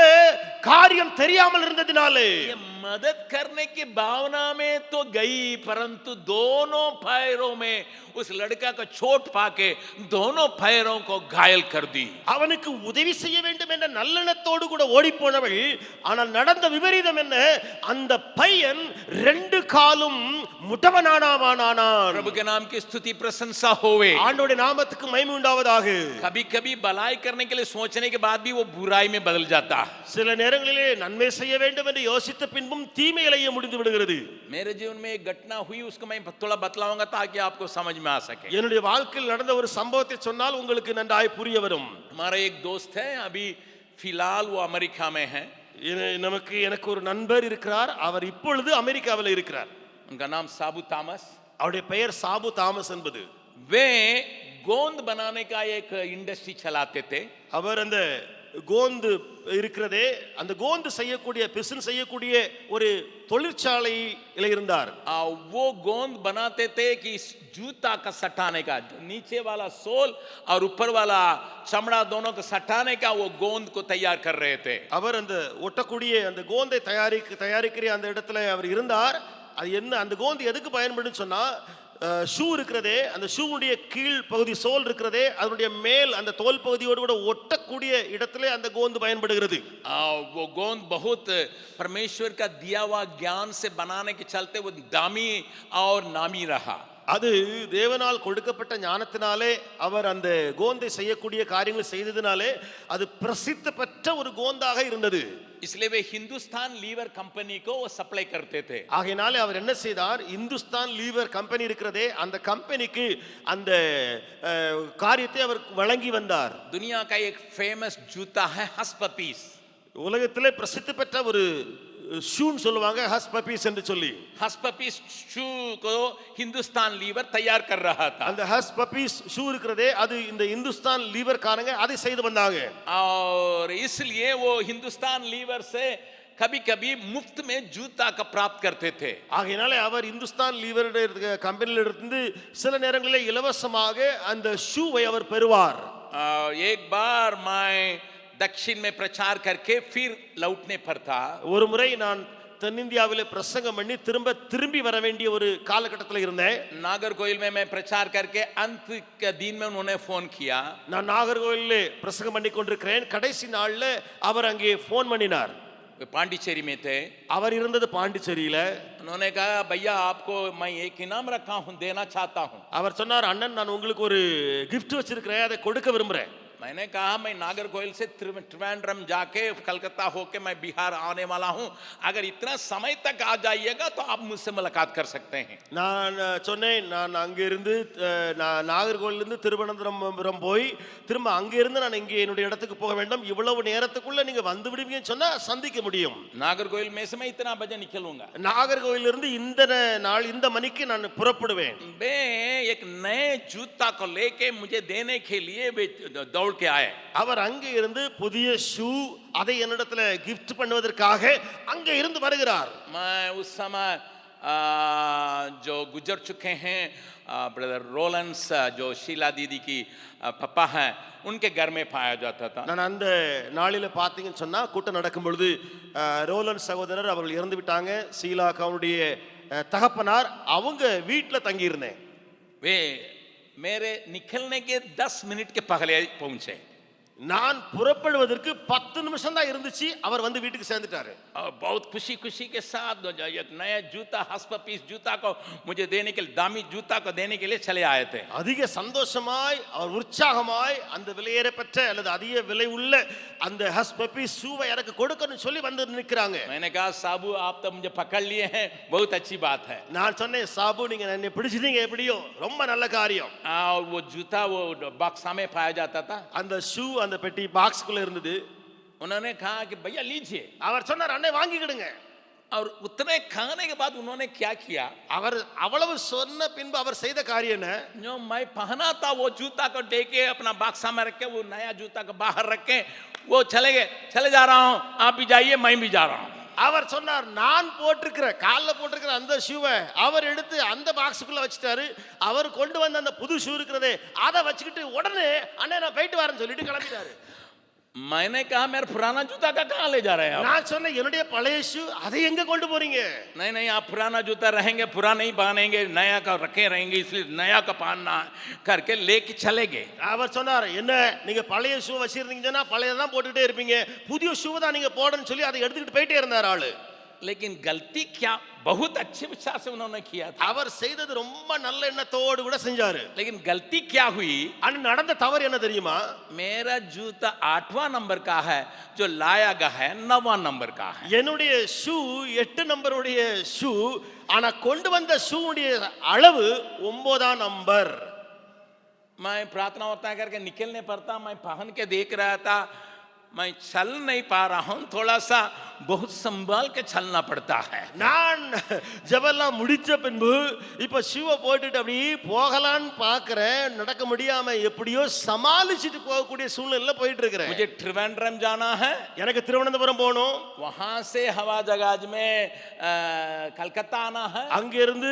காரியம் தெரியாமல் இருந்ததினாலே ये मदद करने की भावना में तो गई, परंतु दोनों पैरों में उस लड़का को चोट पाके दोनों पैरों को घायल कर दी. அவனுக்கு உதவி செய்ய வேண்டும் என்ற நல்லெண்ணத்தோடு கூட ஓடி போனவள். ஆனால் நடந்த விபரீதம் என்ன? அந்த பையன் ரெண்டு காலும் முடவனானான். प्रभु के नाम की स्तुति प्रशंसा होवे. ஆண்டவருடைய நாமத்துக்கு மகிமை உண்டாவதாக. कभी कभी भलाई करने के लिए सोचने के बाद भी वो बुराई में बदल जाता. சில நேரங்களிலே நன்மை செய்ய வேண்டும் என்று யோசித்த பின்பும் தீமையிலேயே முடிந்து விடுகிறது. मेरे जीवन में एक घटना हुई, उसको मैं थोड़ा बतलाऊंगा ताकि आपको समझ में आ सके. என்னுடைய வாழ்க்கையில் நடந்த ஒரு சம்பவத்தை சொன்னால் உங்களுக்கு நன்றாய் புரிய வரும். हमारा एक दोस्त है, अभी फिलहाल वो अमेरिका में है. எனக்கு ஒரு நண்பர் இருக்கிறார். அவர் இப்பொழுது அமெரிக்காவில் இருக்கிறார். उनका नाम साबू तामस. அவருடைய பெயர் சாபு தாமஸ் என்பது. वे गोंद बनाने का एक इंडस्ट्री चलाते थे. அவர் அந்த கோந்து இருக்கிறதே, அந்த கோந்து செய்யக்கூடிய பிசின் செய்யக்கூடிய ஒரு தொழிற்சாலையில் இருந்தார். वो गोंद बनाते थे कि इस जूता का सटाने का, नीचे वाला सोल और ऊपर वाला चमड़ा दोनों को सटाने का वो गोंद को तैयार कर रहे थे. அவர் அந்த ஒட்டக்கூடிய அந்த கோந்தை தயாரிக்கிற அந்த இடத்துல அவர் இருந்தார். அது என்ன, அந்த கோந்து எதுக்கு பயன்படுன்னு சொன்னா, ஷூ இருக்கிறதே, அந்த ஷூவுடைய கீழ் பகுதி சோல் இருக்கிறதே, அதனுடைய மேல் அந்த தோல் பகுதியோடு கூட ஒட்டக்கூடிய இடத்திலே அந்த கோந்து பயன்படுகிறது. वो गोंद बहुत परमेश्वर का दिया हुआ ज्ञान से बनाने के चलते वो दामी और नामी रहा. அது தேவனால் கொடுக்கப்பட்ட ஞானத்தினாலே அவர் அந்த கோந்தை செய்யக்கூடிய காரியங்களை செய்ததினாலே அது பிரசித்தி பெற்ற ஒரு கோந்தாக இருந்தது. इसलिए वे हिंदुस्तान लीवर कंपनी को वो सप्लाई करते थे. ஆகையினாலே அவர் என்ன செய்தார், இந்துஸ்தான் லீவர் கம்பெனி இருக்கிறதே அந்த கம்பெனிக்கு அந்த காரியத்தை அவர் வழங்கி வந்தார். दुनिया का एक फेमस जूता है हस पपीस. உலகத்திலே பிரசித்தி பெற்ற ஒரு ஷூன்னு சொல்லுவாங்க, ஹஸ் பப்பீஸ் என்று சொல்லி. हस पपीस शू को हिंदुस्तान लीवर तैयार कर रहा था. அந்த ஹஸ் பப்பீஸ் ஷூ இருக்கிறதே அது இந்த இந்துஸ்தான் லீவர் காரங்க அதை செய்து வந்தாங்க. और इसलिए वो हिंदुस्तान लीवर से कभी कभी मुफ्त में जूता का प्राप्त करते थे. ஆகையினாலே அவர் இந்துஸ்தான் லீவர் கம்பெனியில இருந்து சில நேரங்களில் இலவசமாக அந்த ஷூவை அவர் பெறுவார். एक बार मैं दक्षिण में प्रचार करके फिर लौटने पर था. ஒரு முறை நான் தென்னிந்தியாவிலே பிரசங்கம் பண்ணி திரும்பி வர வேண்டிய ஒரு காலகட்டத்தில் இருந்தேன். नागरकोइल में मैं प्रचार करके अंत के दिन में उन्होंने फोन किया. நான் நாகர்கோவிலே பிரசங்கம் பண்ணி கொண்டிருக்கிறேன். கடைசி நாள்ல அவர் அங்கே போன் பண்ணினார். पांडिचेरी में थे. அவர் இருந்தது பாண்டிச்சேரியில. उन्होंने कहा भैया आपको मैं एक इनाम रखा हूं, देना चाहता हूं. அவர் சொன்னார், அண்ணன் நான் உங்களுக்கு ஒரு கிஃப்ட் வச்சிருக்கிறேன், அதை கொடுக்க விரும்புறேன். मैंने कहा मैं नागरकोइल से त्रिवेंद्रम जाके कलकत्ता होके मैं बिहार आने वाला हूं, अगर इतना समय तक आ जाइएगा तो आप मुझसे मुलाकात कर सकते हैं. நான் சொன்னேன், நான் அங்க இருந்து நாகர்கோவில்ல இருந்து திருவனந்தபுரம் போய் திரும்ப அங்க இருந்து நான் இங்கே என்னுடைய இடத்துக்கு போக வேண்டும், இவ்வளவு நேரத்துக்குள்ள நீங்க வந்து விடுவீங்கன்னு சொன்னா சந்திக்க முடியும். नागरकोइल में से मैं इतना बजे निकलूंगा. நாகர்கோவில்ல இருந்து இந்த நாள் இந்த மணிக்கு நான் புறப்படுவேன். वे एक नए जूता को लेके मुझे देने के लिए वे दौड़ के आए. அவர் அங்கே இருந்து புதிய ஷூ அதை என்னிடத்துல கிஃப்ட் பண்ணுவதற்காக அங்கே இருந்து வருகிறார். मैं उस समय जो गुजर चुके हैं, ब्रदर रोलंस, जो शीला दीदी की पापा हैं, उनके घर में पाया जाता था. நான் அந்த நாளில பாத்தீங்கன்னு சொன்னா கூட்டம் நடக்கும் பொழுது ரோலன் சகோதரர் அவர்கள் இறந்து விட்டாங்க. சீலா அவனுடைய தகப்பனார் அவங்க வீட்டுல தங்கி இருந்தேன். वे मेरे निकलने के 10 मिनट के पहले पहुंचे. நான் புறப்படுவதற்கு 10 நிமிஷம் தான் இருந்துச்சு, அவர் வந்து வீட்டுக்கு சேர்ந்துட்டாரு. और बहुत खुशी खुशी के साथ एक नया जूता, हस्प पीस जूता को मुझे देने के लिए, दामी जूता को देने के लिए चले आए थे. அதிக சந்தோஷமாய் அவர் உற்சாகமாய் அந்த விலையேறப்பட்ட அல்லது அதிக விலை உள்ள அந்த ஹஸ்பபி ஷூவை எனக்கு கொடுக்கணும்னு சொல்லி வந்து நிற்கிறாங்க. मैंने कहा साबू आप तो मुझे पकड़ लिए हैं, बहुत अच्छी बात है. நான் சொன்னேன், சாபு நீங்க என்னை பிடிச்சிட்டீங்க, எப்படியோ ரொம்ப நல்ல காரியம். और वो जूता वो बक्सा में पाया जाता था. அந்த ஷூ அந்த பெட்டி பாக்ஸ்க்குள்ள இருந்தது. उन्होंने कहा कि भैया लीजिए. அவர் சொன்னார், அண்ணே வாங்கிக்கிடுங்க. और उतने खाने के बाद उन्होंने क्या किया, அவர் அவ்வளவு சொன்ன பின்பு அவர் செய்த காரியம் என்ன, जो मैं पहना था वो जूता को दे के अपना बक्सा में रख के, वो नया जूता को बाहर रख के वो चले गए. चले जा रहा हूं, आप भी जाइए, मैं भी जा रहा हूं. அவர் சொன்னார், நான் போட்டிருக்கிற கால்ல போட்டிருக்கிற அந்த ஷூவை அவர் எடுத்து அந்த பாக்ஸுக்குள்ள வச்சிட்டாரு. அவர் கொண்டு வந்த அந்த புது ஷூ இருக்கிறதே அதை வச்சுக்கிட்டு உடனே அண்ணே நான் போயிட்டு வரேன்னு சொல்லிட்டு கிளம்பிட்டாரு. मैंने कहा मेरा पुराना जूता का कहां ले जा रहे हैं आप? நான் சொன்னேன், என்னுடைய பழைய ஷூ அதை எங்க கொண்டு போறீங்க? नहीं नहीं, आप पुराना जूता रहेंगे, पुराना ही पहनेंगे, नया का रखे रहेंगे, इसलिए नया का पहनना करके लेके चले गए. அவர் சொன்னார், என்ன நீங்க பழைய ஷூ வச்சிருந்தீங்கன்னா பழையதான் போட்டுட்டே இருப்பீங்க, புதிய ஷூ தான் நீங்க போடணும்னு சொல்லி அதை எடுத்துக்கிட்டு போயிட்டே இருந்தார் ஆளு. लेकिन गलती क्या, बहुत अच्छे विचार से उन्होंने किया था. அவர் செய்தது ரொம்ப நல்ல எண்ணத்தோடு கூட செஞ்சாரு. लेकिन गलती क्या हुई, ஆனா நடந்த தவறு என்ன தெரியுமா? मेरा जूता 8वां नंबर का है, जो लाया गया है 9वां नंबर का है. என்னுடைய ஷூ 8 நம்பருடைய ஷூ, ஆனா கொண்டு வந்த ஷூவுடைய அளவு 9ஆம் நம்பர். मैं प्रार्थना होता करके निकलने पड़ता, मैं पहन के देख रहा था, मैं चल नहीं पा रहा हूं, थोड़ा सा बहुत संभाल के चलना पड़ता है. நான் ஜெபெல்லாம் முடிச்ச பின்பு இப்ப ஷூவை போட்டுட்டு அப்படி போகலான்னு பாக்குறேன், நடக்க முடியாம எப்படியோ சமாளிச்சுட்டு போகக்கூடிய சூழ்நிலையில போயிட்டு இருக்கிறேன். मुझे त्रिवेंद्रम जाना है, எனக்கு திருவனந்தபுரம் போகணும், वहां से हवा जहाज में कलकत्ता आना है, அங்க இருந்து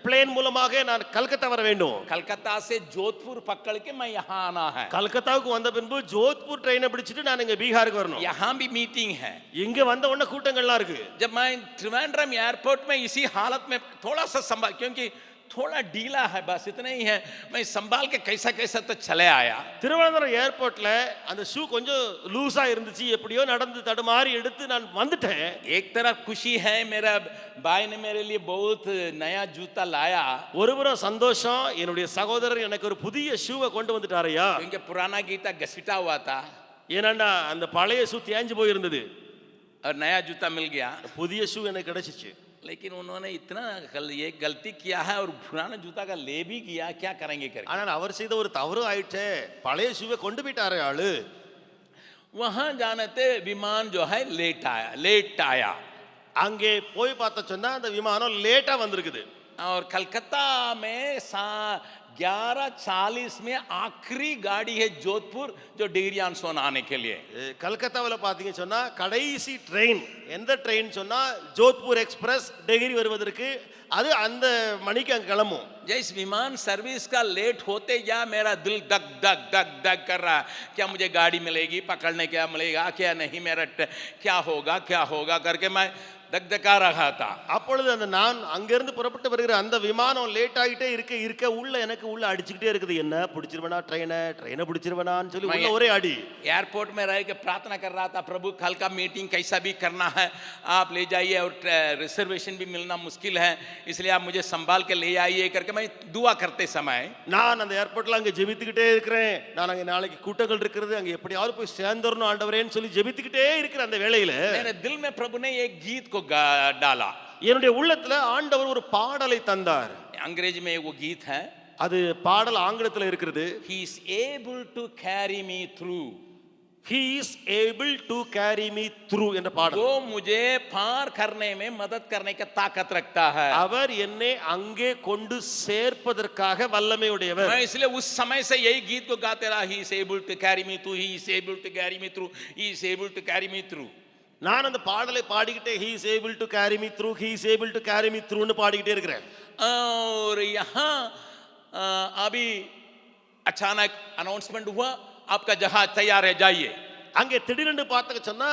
பிளேன் மூலமாக நான் கல்கத்தா வர வேண்டும், कलकत्ता से जोधपुर पकड़ के मैं यहाँ आना है, கல்கத்தாவுக்கு வந்த பின்பு ஜோத்பூர் ட்ரெயினை பிடிச்சிட்டு நான் இங்க பீகாருக்கு வரணும். यहाँ भी मीटिंग है. இங்க வந்த உடனே கூட்டங்கள்லாம் இருக்கு. जब मैं त्रिवेंद्रम एयरपोर्ट में इसी हालत में थोड़ा सा संभाल, क्योंकि थोड़ा ढीला है, बस इतना ही है, मैं संभाल के कैसा कैसा तो चले आया. திருவனந்தபுரம் ஏர்போர்ட்ல அந்த ஷூ கொஞ்சம் லூசா இருந்துச்சு, எப்படியோ நடந்து தடுமாறி எடுத்து நான் வந்துட்டேன். एक तरफ खुशी है, मेरा भाई ने मेरे लिए बहुत नया जूता लाया, ஒருபுறம் சந்தோஷம், என்னுடைய சகோதரர் எனக்கு ஒரு புதிய ஷூவை கொண்டு வந்துட்டாரையா. क्योंकि पुराना गीता घसीटा हुआ था ஏன்னா அந்த பழைய ஷூ தேஞ்சு போயிருந்தது, और नया जूता मिल गया. புதிய ஷூ எனக்கு கிடைச்சிச்சு. लेकिन उन्होंने इतना ये गलती किया है और पुराना जूता का ले भी किया, क्या करेंगे करके. ஆனால் அவர் செய்த ஒரு தவறு ஆயிட்டே, பழைய ஷூவை கொண்டு போயிட்டாரு ஆளு. वहां जाने थे विमान जो है लेट आया. அங்கே போய் பார்த்த சொன்னா அந்த விமானம் லேட்டா வந்திருக்குது. और कलकत्ता में 11:40 में आखिरी गाड़ी है जोधपुर, जो डिग्रियान सोना आने के लिए. கல்கத்தாவில் பார்த்தீங்க சொன்னா கடைசி ட்ரெயின் எந்த ட்ரெயின் சொன்னா ஜோத்பூர் எக்ஸ்பிரஸ் டிகிரி வருவதற்கு அது அந்த மணிக்கு அங்க கிளம்பும். जैस विमान सर्विस का लेट होते या मेरा दिल धक धक धक धक कर रहा, क्या मुझे गाड़ी मिलेगी, पकड़ने क्या मिलेगा, क्या नहीं, मेरा क्या होगा करके मैं धक-धका रहा था. அப்பொழுது அந்த நான் அங்கிருந்து புறப்பட்டு வருகிற அந்த விமானம் லேட் ஆகிட்டே இருக்க உள்ள எனக்கு உள்ள அடிச்சுக்கிட்டே இருக்குது, என்ன பிடிச்சிருவனா ட்ரெயினை பிடிச்சிருவனான்னு சொல்லி உள்ள ஒரே அடி. एयरपोर्ट में रह के प्रार्थना कर रहा था, प्रभु कल का मीटिंग कैसा भी करना है आप ले जाइए, और रिजर्वेशन भी मिलना मुश्किल है, इसलिए आप मुझे संभाल के ले आइए करके मैं दुआ करते समय நான் அந்த ஏர்போர்ட்ல அங்க ஜெபித்துக்கிட்டே இருக்கிறேன். நான் அங்க நாளைக்கு கூட்டங்கள் இருக்கிறது, அங்க எப்படியாவது போய் சேர்ந்துறணும் ஆண்டவரேன்னு சொல்லி ஜெபித்துக்கிட்டே இருக்கிற அந்த வேளையில मेरे दिल में प्रभु ने एक गीत को डाला. என்னுடைய உள்ளத்துல ஆண்டவர் ஒரு பாடலை தந்தார். अंग्रेजी में वो गीत है, அது பாடல் ஆங்கிலத்துல இருக்கிறது. He is able to carry me through. He is able to carry me through என்ற பாடல். वो मुझे पार करने में मदद करने का ताकत रखता है. அவர் என்னை अங்கே கொண்டு சேர்ப்பதற்காக வல்லமை உடையவர். मैं इसलिए उस समय से यही गीत को गाते रहा, He is able to carry me through, He is able to carry me through, He is able to carry me through. நான் அந்த பாடலை பாடிக்கிட்டே he is able to carry me through, he is able to carry me through னு பாடிக்கிட்டே இருக்கிறேன். और यहाँ अभी अचानक अनाउंसमेंट हुआ आपका जहाज तैयार है जाइए. அங்கே திடீரென்று பார்த்துக்க சொன்னா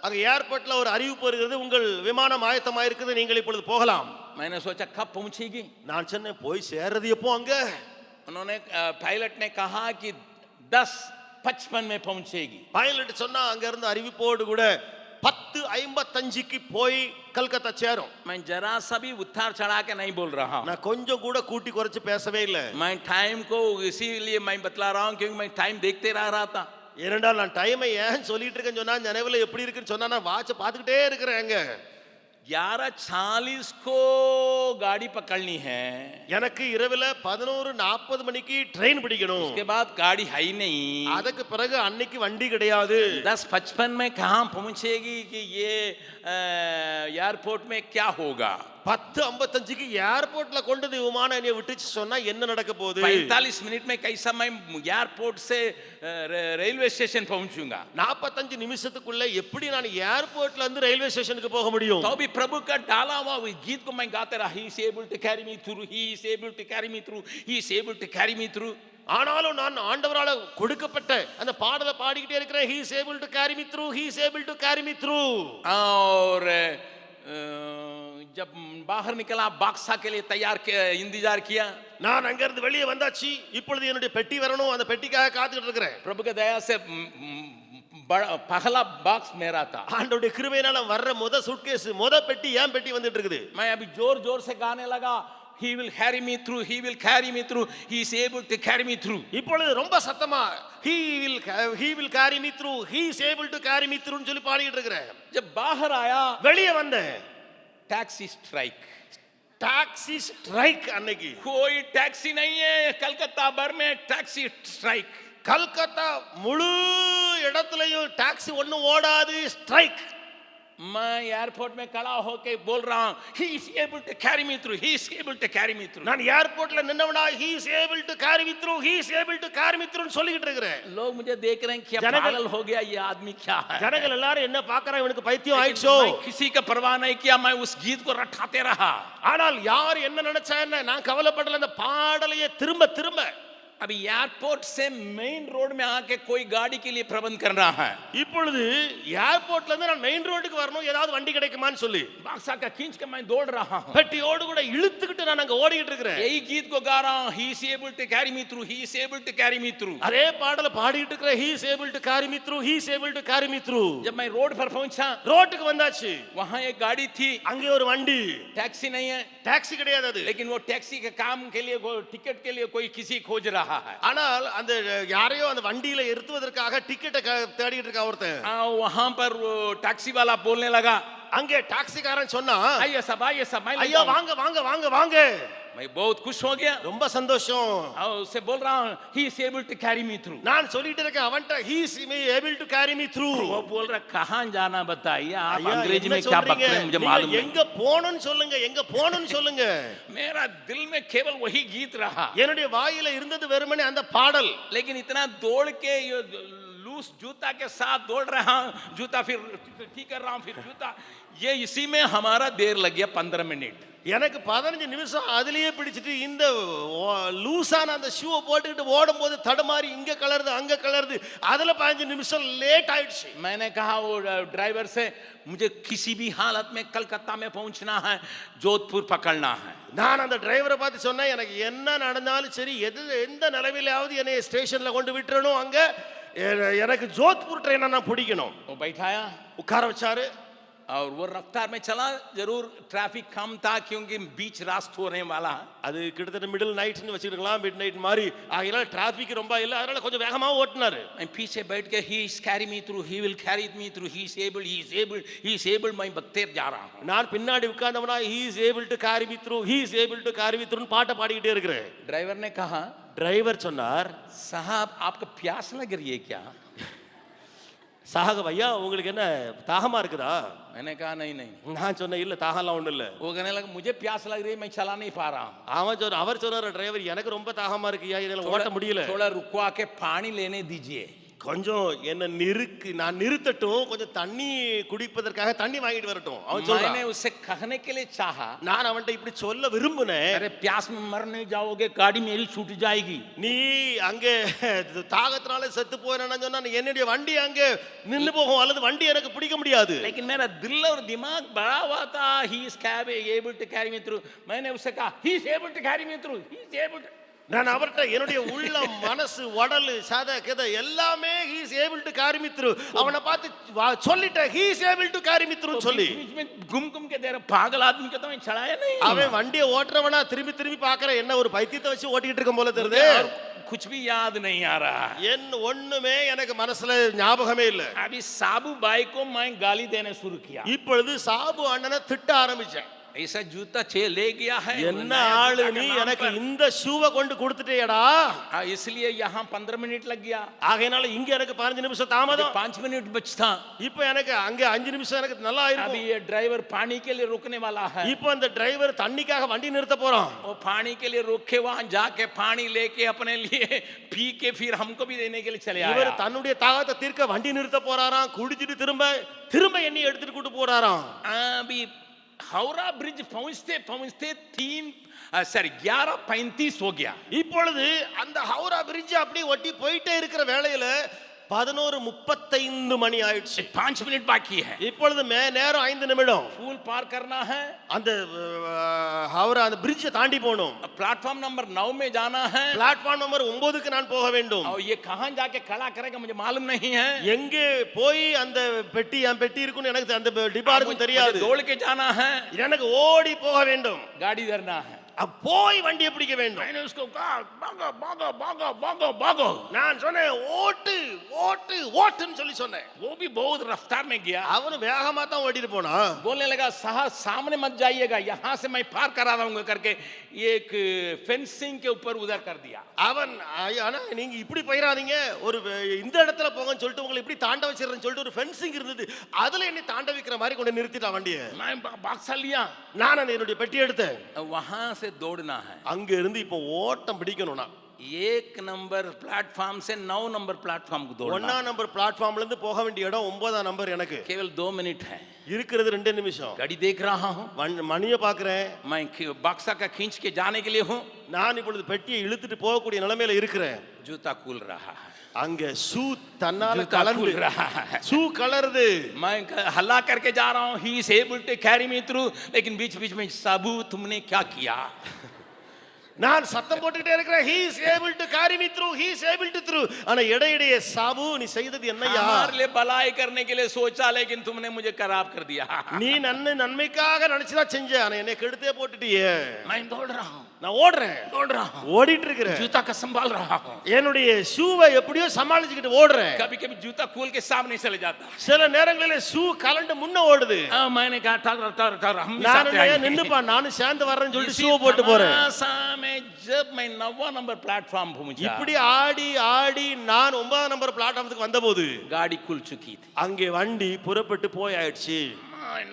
அங்க ஏர்போர்ட்ல ஒரு அறிவிப்பு வருகிறது, உங்கள் விமானம் ஆயத்தமா இருக்குது, நீங்கள் இப்பொழுது போகலாம். मैंने सोचा कब पहुंचेगी. நான் சொன்னேன் போய் சேர்றது எப்போ அங்க. उन्होंने पायलट ने कहा कि 10:55 में पहुंचेगी. பைலட் சொன்னா அங்க இருந்து அறிவிப்போடு கூட 10:55க்கு போய் கல்கத்தா சேரும். मैं जरा सा भी उतार चढ़ा के नहीं बोल रहा हूं. நான் கொஞ்சம் கூட கூட்டி குறைச்சு பேசவே இல்லை. मैं टाइम को इसीलिए मैं बतला रहा हूं क्योंकि मैं टाइम देखते रहा था. ஏனென்றால் நான் டைமை ஏன் சொல்லிட்டு இருக்கேன்னு சொன்னா நினைவுல எப்படி இருக்குன்னு சொன்னா நான் வாட்சை பார்த்துக்கிட்டே இருக்கிறேங்க. 11:40 को गाड़ी पकड़नी है. எனக்கு இரவுல 11:40 மணிக்கு ட்ரெயின் பிடிக்கணும். उसके बाद गाड़ी है ही नहीं. அதுக்கு பிறகு அன்னைக்கு வண்டி கிடையாது. 10:55 में कहां पहुंचेगी कि ये एयरपोर्ट में क्या होगा. 10:55க்கு ஏர்போர்ட்ல கொண்டு விமானம் என்னைய விட்டுச்சு சொன்னா என்ன நடக்க போகுது. 45 मिनट में कैसा मैं एयरपोर्ट से रेलवे स्टेशन पहुंचूंगा. 45 நிமிஷத்துக்குள்ள எப்படி நான் ஏர்போர்ட்ல இருந்து ரயில்வே ஸ்டேஷனுக்கு போக முடியும். तो भी प्रभु का डाला हुआ गीत को मैं गाते रहा. he is able to carry me through, he is able to carry me through, he is able to carry me through. ஆனாலும் நான் ஆண்டவரால கொடுக்கப்பட்ட அந்த பாடலை பாடிக்கிட்டே இருக்கிறேன். he is able to carry me through, he is able to carry me through. और जब बाहर निकला बाक्सा के लिए इंतजार किया. நான் அங்க இருந்து வெளியே வந்தாச்சு. இப்பொழுது என்னுடைய பெட்டி வரணும், அந்த பெட்டிக்காக காத்துக்கிட்டு இருக்கிறேன். प्रभु के दया से पहला बॉक्स मेरा था. ஆண்டவருடைய கிருபையினால வர்ற சூட்கேஸ் பெட்டி ஏன் பெட்டி வந்துட்டு இருக்குது. मैं अभी जोर जोर से गाने लगा. he will carry me through, he will carry me through, he is able to carry me through. இப்பொழுது ரொம்ப சத்தமா he will carry me through, he is able to carry me through னு சொல்லி பாடிட்டு இருக்கிறேன். जब बाहर आया வெளியே வந்தேன். Taxi strike. டாக்ஸி ஸ்ட்ரைக் அன்னைக்கு. कोई टैक्सी नहीं है कलकत्ता भर में. Taxi strike. கல்கத்தா முழு இடத்துலயும் டாக்ஸி ஒண்ணும் ஓடாது. ஸ்ட்ரைக். मैं एयरपोर्ट में खड़ा होके बोल रहा हूं he is able to carry me through, he is able to carry me through. நான் ஏர்போர்ட்ல நின்னவனா he is able to carry me through, he is able to carry me through னு சொல்லிட்டு இருக்கறேன். लोग मुझे देख रहे हैं कि पागल हो गया ये आदमी क्या है. ஜனங்கள் எல்லாரும் என்ன பார்க்கறாங்க, இவனுக்கு பைத்தியம் ஆயிடுச்சோ. मैं किसी का परवाह नहीं किया. मैं उस गीत को रटाते रहा. ஆனால் யார் என்ன நினைச்சா என்ன, நான் கவலைப்படல. அந்த பாடலையே திரும்ப திரும்ப अभी एयरपोर्ट से मेन रोड में आके कोई गाड़ी के लिए प्रबंध कर रहा है. இப்பொழுது ஏர்போர்ட்ல இருந்து நான் மெயின் ரோட்டுக்கு வரணும், ஏதாவது வண்டி கிடைக்குமான்னு சொல்லி बाक्सा का खींच के मैं दौड़ रहा हूं. பெட்டியோடு கூட இழுத்துக்கிட்டு நான் அங்க ஓடிட்டு இருக்கேன். यही गीत को गा रहा हूं. he is able to carry me through, he is able to carry me through. அதே பாடலை பாடிட்டு இருக்கேன். he is able to carry me through, he is able to carry me through. जब मैं रोड पर पहुंचा, ரோட்டுக்கு வந்தாச்சு. वहां एक गाड़ी थी. அங்கே ஒரு வண்டி. टैक्सी नहीं है, டாக்ஸி கிடையாது அது. लेकिन वो टैक्सी के काम के लिए टिकट के लिए कोई किसी खोज रहा है. ஆனால் அந்த யாரையோ அந்த வண்டியில ஏறுவதற்காக டிக்கெட்டை தேடிட்டு இருக்கா ஒருத்தன். वहां पर वो टैक्सी वाला बोलने लगा. அங்கே டாக்ஸிக்காரன் சொன்னா आइए सब ஐயா வாங்க வாங்க வாங்க வாங்க. मैं बहुत खुश हो गया. ரொம்ப சந்தோஷம். और उससे बोल रहा हूं he is able to carry me through. நான் சொல்லிட்டு இருக்கேன் அவன்ட்ட he is able to carry me through. वो बोल रहा कहां जाना बताइए आप. ஐயா, अंग्रेजी என்ன में क्या बक சொல்றீங்க? रहे हैं मुझे मालूम நீங்க नहीं. எங்க போணும்னு சொல்லுங்க, எங்க போணும்னு சொல்லுங்க. मेरा दिल में केवल वही गीत रहा. என்னுடைய வாயில இருந்தது வெறுமனே அந்த பாடல். लेकिन इतना दौड़ के लूस जूता के साथ दौड़ रहा हूं. जूता फिर ठीक कर रहा हूं, फिर जूता. ये इसी में हमारा देर लग गया 15 मिनट. எனக்கு 15 நிமிஷம் அதுலயே பிடிச்சிட்டு இந்த லூசான அந்த ஷூவை போட்டுக்கிட்டு ஓடும்போது தடுமாறி இங்க கலருது அங்க கலருது. அதுல 15 நிமிஷம் லேட் ஆயிடுச்சு. मैंने कहा वो ड्राइवर से मुझे किसी भी हालत में कलकत्ता में पहुंचना है, जोधपुर पकड़ना है. நான் அந்த டிரைவரை பார்த்து சொன்னேன், எனக்கு என்ன நடந்தாலும் சரி, எந்த நிலைமையிலாவது என்னை ஸ்டேஷன்ல கொண்டு விட்டுறணும். அங்க எனக்கு ஜோத்பூர் ட்ரெயினை நான் பிடிக்கணும். वो बैठाया உட்கார வச்சாரு. और वो रफ्तार में चला. जरूर ट्रैफिक कम था क्योंकि बीच रास्ता होने वाला है. அது கிட்டத்தட்ட மிடில் நைட்னு வச்சுக்கலாம், மிட் நைட் மாதிரி. ஆகையால டிராஃபிக் ரொம்ப இல்ல, அதனால கொஞ்சம் வேகமா ஓட்டுனாரு. मैं पीछे बैठ के he is carry me through, he will carry me through, he is able, he is able, he is able. मैं बकते जा रहा हूं. நான் பின்னாடி உட்கார்ந்தவனா he is able to carry me through, he is able to carry me through னு பாட்ட பாடிக்கிட்டே இருக்கிறேன். ड्राइवर ने कहा, டிரைவர் சொன்னார், साहब आपको प्यास लग रही है क्या? சாகப் ஐயா உங்களுக்கு என்ன தாகமா இருக்குதா? मैंने कहा नहीं नहीं. நான் சொன்னேன் இல்ல தாகம்லாம் ஒண்ணும் இல்ல. वो कहने लगा मुझे प्यास लग रही है, मैं चला नहीं पा रहा हूं. அவர் சொன்னார் டிரைவர் எனக்கு ரொம்ப தாகமா இருக்குயா, இதெல்லாம் ஓட்ட முடியல. थोड़ा रुकवा के पानी लेने दीजिए. கொஞ்சம் என்ன நான் நிறுத்தட்டும், கொஞ்சம் தண்ணி குடிப்பதற்காக தண்ணி வாங்கிட்டு வரட்டும். அவன் சொல்றான். मैंने उससे कहने के लिए चाहा, நான் அவன்கிட்ட இப்படி சொல்ல விரும்புனேன். अरे प्यास में मर नहीं जाओगे, गाड़ी मेरी छूट जाएगी. நீ அங்கே தாகத்தினால செத்து போயினா சொன்னா என்னுடைய வண்டி அங்கே நின்னு போகும், அல்லது வண்டி எனக்கு பிடிக்க முடியாது. लेकिन मेरा दिल और दिमाग बड़ा हुआ था, he is able to carry me through. मैंने उससे कहा, he is able to carry me through, he is able to. நான் அவர்கிட்ட என்னுடைய உள்ளம், மனசு, உடல், சத கதை எல்லாமே he is able to carry me through. அவனை பார்த்து சொல்லிட்டேன், he is able to carry me through சொல்லி. बीच में घूम के दे रहा पागल आदमी को तो मैं चढ़ाया नहीं. அவன் வண்டியை ஓட்டுறவனா திரும்பி திரும்பி பார்க்கற, என்ன ஒரு பைத்தியத்தை வச்சு ஓட்டிட்டு இருக்கும் போல தெரியுது. कुछ भी याद नहीं आ रहा. என்ன ஒண்ணுமே எனக்கு மனசுல ஞாபகமே இல்ல. अभी साबू भाई को मैं गाली देने शुरू किया. இப்பொழுது சாபு அண்ணனை திட்ட ஆரம்பிச்சேன். ऐसा जूता ले गया है, என்ன ஆளு நீ, எனக்கு இந்த ஷூவை கொண்டு கொடுத்துட்டேடா. इसलिए यहाँ 15 मिनट लग गया. ஆகையால இங்க எனக்கு 15 நிமிஷம் தாமதம். 5 मिनट बचता. இப்போ எனக்கு அங்க 5 நிமிஷம் எனக்கு நல்லா ஆயிருக்கும். अभी ये ड्राइवर पानी के लिए रुकने वाला है. இப்போ அந்த டிரைவர் தண்ணிக்காக வண்டி நிறுத்த போறான். वो पानी के लिए रुके, वहां जाके पानी लेके अपने लिए पी के फिर हमको भी देने के लिए चले आया. இவர் தன்னுடைய தாகத்தை தீர்க்க வண்டி நிறுத்த போறாராம். குடிச்சிட்டு திரும்ப எண்ணி எடுத்துட்டு கூட்டு போறாராம். अभी हावड़ा ब्रिज पहुंचते 11:35 हो गया. இப்பொழுது அந்த ஹவுரா பிரிட்ஜ் அப்படி ஒட்டி போயிட்டே இருக்கிற வேளையில 11:35 மணி ஆயிடுச்சு. 5 मिनट बाकी है. இப்பொழுது நேரம் 5 நிமிடம். पुल पार करना है, அந்த ஹவுரா அந்த பிரிட்ஜை தாண்டி போகணும். प्लेटफॉर्म नंबर 9 में जाना है. பிளாட்ஃபார்ம் நம்பர் 9க்கு நான் போக வேண்டும். और ये कहां जाके खड़ा करेगा मुझे मालूम नहीं है. எங்கே போய் அந்த என் பெட்டி இருக்குன்னு எனக்கு அந்த டிபார்ட்மெண்ட் தெரியாது. दौड़ के जाना है, எனக்கு ஓடி போக வேண்டும். गाड़ी धरना है. போய் வண்டியை பிடிக்க வேண்டும். मैंने उसको कहा भागो भागो भागो भागो भागो. நான் சொன்னேன் ஓட்டு ஓட்டு ஓட்டுன்னு சொல்லி சொன்னேன். वो भी बहुत रफ्तार में गया. அவனு வேகமா தான் ஓடிட்டு போனான். बोलने लगा साहब सामने मत जाइएगा, यहाँ से मैं पार करा दूंगा करके एक फेंसिंग के ऊपर उधर कर दिया. அவன் ஆனா நீங்க இப்படி போயிராதீங்க, ஒரு இந்த இடத்துல போங்கன்னு சொல்லிட்டு உங்களை இப்படி தாண்ட வச்சிரறேன்னு சொல்லிட்டு ஒரு ஃபென்சிங் இருந்தது, அதுல என்னை தாண்ட வைக்கிற மாதிரி கொண்டு நிறுத்திட்டான் வண்டியை. मैं बक्सा लिया, நான் என்னுடைய பெட்டி எடுத்தேன். वहां से दौड़ना है. அங்க இருந்து இப்போ ஓட்டம் பிடிக்கணும்னா 1 नंबर प्लेटफॉर्म से 9 नंबर प्लेटफॉर्म को दौड़ना. 1 நம்பர் பிளாட்ஃபார்ம்ல இருந்து போக வேண்டிய இடம் 9 நம்பர் எனக்கு. केवल 2 मिनट है. இருக்கிறது 2 நிமிஷம். गाड़ी देख रहा हूँ, மணியை பார்க்கிறேன். मैं बक्सा का खींच के जाने के लिए हूँ. நான் இப்பொழுது பெட்டியை இழுத்துட்டு போகக்கூடிய நிலைமையில இருக்கிறேன். जूता खुल रहा है, அங்க ஷூ தன்னால जूता கலந்து खुल रहा है. ஷூ கலருது. मैं हल्ला करके जा रहा हूँ, he is able to carry me through. लेकिन बीच बीच में साबू तुमने क्या किया. நான் சத்தம் போட்டுக்கிட்டே இருக்கிறேன், he is able to carry me through, he is able to through. ஆனா இடையிடையே சாபு நீ செய்தது என்னையா. हमारे लिए भलाई करने के लिए सोचा, लेकिन तुमने मुझे खराब कर दिया. நீ நன்மைக்காக நினைச்சுதான் செஞ்ச, ஆனா என்னை கெடுத்தே போட்டுட்டியே. मैं दौड़ रहा हूँ, நான் ஓடுறேன் ஓடிட்டு இருக்கிறேன். जूता का संभाल रहा हूँ. என்னுடைய ஷூவை எப்படியோ சமாளிச்சுக்கிட்டு ஓடுறேன். कभी कभी जूता खोल के सामने चले जाता. சில நேரங்களில் ஷூ கலண்டு முன்ன ஓடுது. मैंने कहा टर हम भी நான் साथ आएंगे. நின்னுப்பா நானும் சேர்ந்து வர்றேன்னு சொல்லிட்டு इसी ஷூ போட்டு போறேன். तमाशा में जब मैं 9 नंबर प्लेटफॉर्म पहुंचा, இப்படி ஆடி நான் 9 நம்பர் பிளாட்ஃபார்முக்கு வந்தபோது गाड़ी खुल चुकी थी. அங்கே வண்டி புறப்பட்டு போயாயிடுச்சு.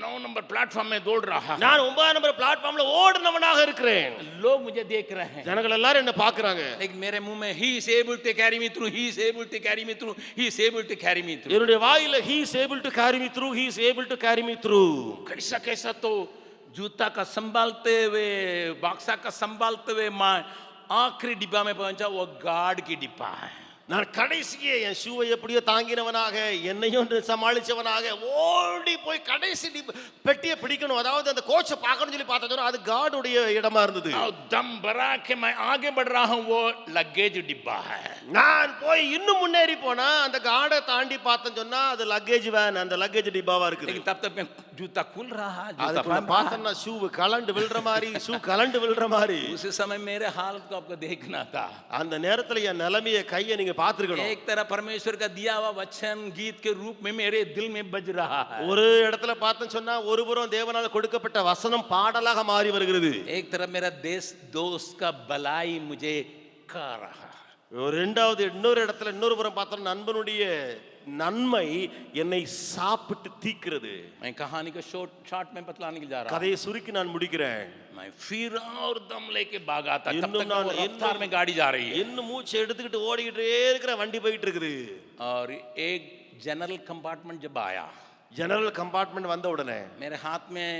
9 नंबर प्लेटफॉर्म में दौड़ रहा. நான் 9 நம்பர் பிளாட்ஃபார்ம்ல ஓடுனவனாக இருக்கிறேன். लोग मुझे देख रहे हैं, ஜனங்கள் எல்லாரும் என்ன பார்க்கறாங்க. लेकिन मेरे मुंह में he is able to carry me through, he is able to carry me through, he is able to carry me through. என்னுடைய வாயில he is able to carry me through, he is able to carry me through. कैसा तो जूता का संभालते हुए, बक्सा का संभालते हुए मैं आखिरी डिब्बा में पहुंचा. वो गार्ड की डिब्बा है. நான் கடைசியே என் ஷூவை எப்படியோ தாங்கினவனாக என்னையும் சமாளிச்சவனாக ஓடி போய் கடைசி பெட்டியை பிடிக்கணும், அதாவது அந்த கோச்சை பார்க்கணும்னு சொல்லி பார்த்தா அது கார்டுடைய இடமா இருந்தது. दम भरा के मैं आगे बढ़ रहा हूं, वो लगेज डिब्बा है. நான் போய் இன்னும் முன்னேறி போனா அந்த கார்டை தாண்டி பார்த்தேன்னு சொன்னா அது லக்கேஜ் வேன், அந்த லக்கேஜ் டிப்பாவா இருக்குது. लेकिन तब तक मैं जूता खुल रहा, जूता பார்த்தனா ஷூ கலண்டு விழுற மாதிரி, ஷூ கலண்டு விழுற மாதிரி. उस समय मेरे हालत को आपको देखना था. அந்த நேரத்துல என் நிலைமையை கையை நீங்க பார்த்திருக்கணும். एक तरह परमेश्वर का दिया हुआ वचन गीत के रूप में मेरे दिल में बज रहा है. ஒரு இடத்துல பார்த்தேன்னு சொன்னா ஒருபுறம் தேவனால் கொடுக்கப்பட்ட வசனம் பாடலாக மாறி வருகிறது. एक तरफ मेरा दोस्त का भलाई मुझे कर रहा. ரெண்டாவது இன்னொரு இடத்துல இன்னொரு புறம் பார்த்தோம் நண்பனுடைய நன்மை என்னை சாப்பிட்டு தீக்கிறது. मैं कहानी को शॉर्ट में बतलाने के जा रहा हूं. கதையை சுருக்கி நான் முடிக்கிறேன். मैं फिर और दम लेके भागा था. तब இன்னும் तक நான் वो रफ्तार में गाड़ी जा रही है இன்னும் மூச்சு எடுத்துக்கிட்டு ஓடிக்கிட்டே இருக்கிற வண்டி போயிட்டு இருக்குது. और एक जनरल कंपार्टमेंट जब आया, ஜெனரல் கம்பார்ட்மெண்ட் வந்த உடனே मेरे हाथ में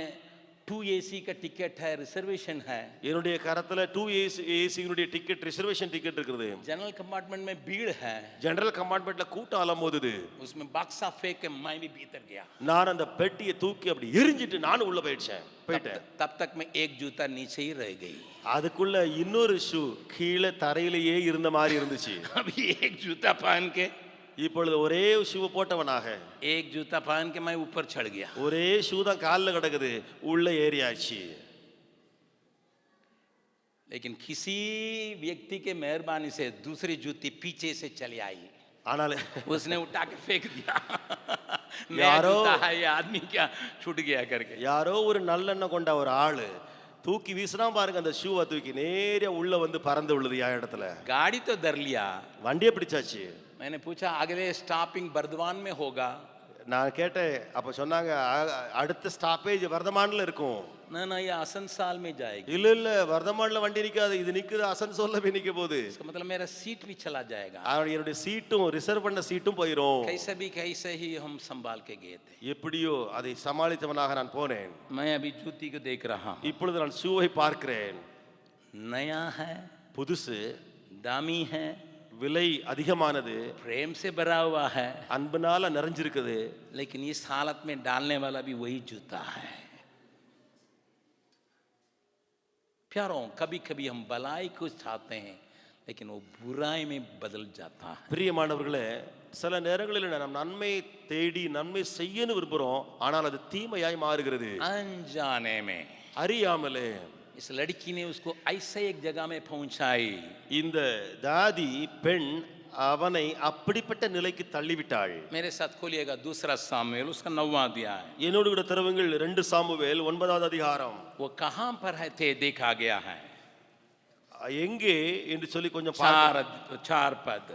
2 AC का टिकट है, रिजर्वेशन है. என்னுடைய கரத்துல 2 ஏசியினுடைய டிக்கெட், ரிசர்வேஷன் டிக்கெட் இருக்குது. जनरल कंपार्टमेंट में भीड़ है, ஜெனரல் கம்பார்ட்மெண்ட்ல கூட்டம் அலமோதுது. उसमें बक्सा फेंक के मैं भी भीतर गया. நான் அந்த பெட்டியை தூக்கி அப்படி எரிஞ்சிட்டு நானும் உள்ள போயிட்டேன். तब तक मैं एक जूता नीचे ही रह गई. அதுக்குள்ள இன்னொரு ஷூ கீழே தரையிலேயே இருந்த மாதிரி இருந்துச்சு. अभी एक जूता पहन के, இப்பொழுது ஒரே ஷூ போட்டவனாக एक जूता पहन के मैं ऊपर चढ़ गया. ஒரே ஷூ தான் கால்ல கிடக்குது, உள்ள ஏறியாச்சு. लेकिन किसी व्यक्ति के मेहरबानी से दूसरी जूती पीछे से चली आई. ஆனால் उसने उठा के फेंक दिया. नया यारो, जूता है ये आदमी क्या छूट गया करके. யாரோ ஒரு நல்லெண்ணம் கொண்ட ஒரு ஆளு தூக்கி வீசினா பாருங்க, அந்த ஷூவை தூக்கி நேரா உள்ள வந்து பறந்து விழுது யா இடத்துல. गाड़ी तो धर लिया. வண்டியை பிடிச்சாச்சு. मैंने पूछा अगले स्टॉपिंग बर्दवान में होगा? நான் கேட்டேன். அப்ப சொன்னாங்க அடுத்த ஸ்டாப்பேஜ் வர்தமான்ல இருக்கும். ना ना ये आसनसाल में जाएगी. இல்ல இல்ல, வர்தமான்ல வண்டி நிக்காது, இது நிக்குது அசன்சோல்ல போய் நிக்க போகுது. इसका मतलब मेरा सीट भी चला जाएगा. என்னுடைய சீட்டும், ரிசர்வ் பண்ண சீட்டும் போயிடும். कैसे ही हम संभाल के गए थे. எப்படியோ அதை சமாளித்தவனாக நான் போனேன். मैं अभी जूती को देख रहा हूँ. இப்பொழுது நான் ஷூவை பார்க்கிறேன். नया है, புதுசு, दामी है, விலை அதிகமானது, प्रेम से भरा हुआ है, அன்புனால நிறைஞ்சிருக்குது. लेकिन इस हालत में डालने वाला भी वही जूता है. प्यारों, कभी कभी हम भलाई को चाहते हैं लेकिन वो बुराई में बदल जाता है. பிரியமானவர்களே, சில நேரங்களில் நாம் நன்மை தேடி நன்மை செய்யன்னு விரும்புகிறோம், ஆனால் அது தீமையாய் மாறுகிறது. अनजाने में அறியாமலே इस लड़की ने उसको ऐसे एक जगह में पहुंचाई. இந்த தாதி பெண் அவனை அப்படிப்பட்ட நிலைக்கு தள்ளிவிட்டாள். मेरे साथ खोलिएगा दूसरा सामुएल उसका 9वां अध्याय. என்னோடு கூட திறவுங்கள் 2 சாமுவேல் 9வது அதிகாரம். वो कहां पर है थे देखा गया है. எங்கே என்று சொல்லி கொஞ்சம் 4 पद.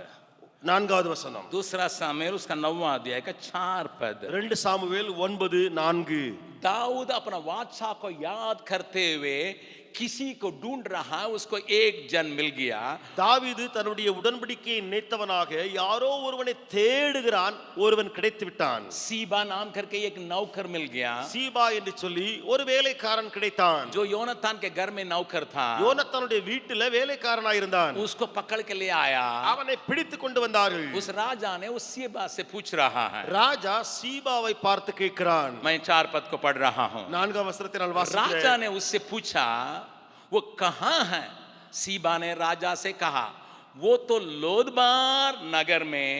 4வது வசனம். दूसरा सामुएल उसका 9वां अध्याय का 4 पद. 2 சாமுவேல் 9:4. दाऊद अपना बादशाह को याद करते हुए किसी को ढूंढ रहा है, उसको एक जन मिल गया. தாவீது தன்னுடைய உடன்படிக்கையை நினைத்தவனாக யாரோ ஒருவனை தேடுகிறான், ஒருவன் கிடைத்து விட்டான். सीबा नाम करके एक नौकर मिल गया. சீபா என்று சொல்லி ஒரு வேலைக்காரன் கிடைத்தான். जो योनातान के घर में नौकर था. யோனத்தானுடைய வீட்டில வேலைக்காரனாய் இருந்தான். उसको पकड़ के ले आया. அவனை பிடித்து கொண்டு வந்தார்கள். उस राजा ने उस सीबा से पूछ रहा है. ராஜா சீபாவை பார்த்து கேட்கிறான். मैं 4 पद को पढ़ रहा हूं. 4ஆம் வசனத்தை நான் राजा வாசிக்கிறேன். ने उससे पूछा वो कहां है. सीबा ने राजा से कहा वो तो लोदबार नगर में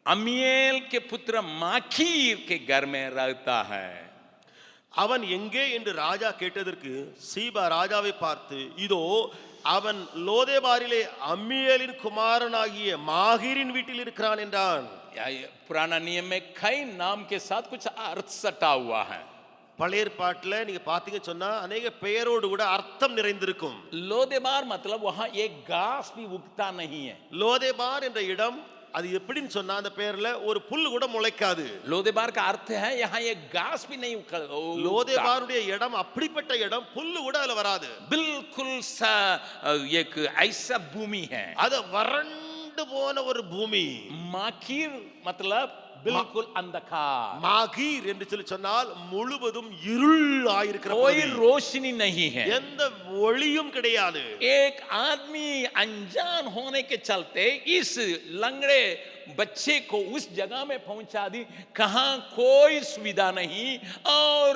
अमीएल के पुत्र माखीर के घर में रहता है. அவன் எங்கே என்று ராஜா கேட்டதற்கு சீபா ராஜாவை பார்த்து, இதோ அவன் லோதேபாரிலே அம்மியேலின் குமாரனாகிய மாகீரின் வீட்டில் இருக்கிறான் என்றான். पुराना नियम में कई नाम के साथ कुछ अर्थ सटा हुआ है. பழைய ஏற்பாட்டுல நீங்க பாத்தீங்க சொன்னா अनेक பெயரோடு கூட அர்த்தம் நிறைந்திருக்கும். लोदेबार मतलब वहां एक घास भी उगता नहीं है. லோதேபார் என்ற இடம், அது எப்படின்னு சொன்னா அந்த பெயர்ல ஒரு புல் கூட முளைக்காது. लोदेबार का अर्थ है यहाँ एक घास भी नहीं उगता. லோதேபாருடைய இடம் அப்படிப்பட்ட இடம், புல்லு கூட அதுல வராது. बिल्कुल एक ऐसा भूमि है. அது வறண்டு போன ஒரு பூமி. माखीर मतलब बिल्कुल अंधकार. மாகீர் என்று சொல்லி சொன்னால் முழுவதும் இருள் ஆயிருக்கிற कोई பகுதி. रोशनी नहीं है. எந்த ஒளியும் கிடையாது. एक आदमी अनजान होने के चलते इस लंगड़े बच्चे को उस जगह में पहुंचा दी, कहां कोई सुविधा नहीं और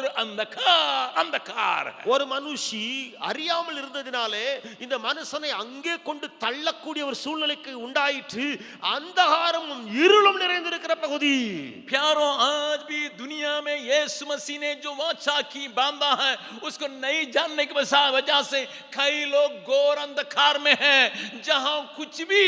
अंधकार है. ஒரு மனுஷி அறியாமல் இருந்ததினாலே இந்த மனுஷனை அங்கே கொண்டு தள்ளக்கூடிய ஒரு சூழ்நிலைக்கு உண்டாயிற்று. அந்தகாரமும் இருளும் நிறைந்திருக்கிற பகுதி. प्यारों, आज भी दुनिया में यीशु मसीह ने जो वाचा की बांधा है उसको नहीं जानने की वजह से कई लोग घोर अंधकार में हैं जहां कुछ भी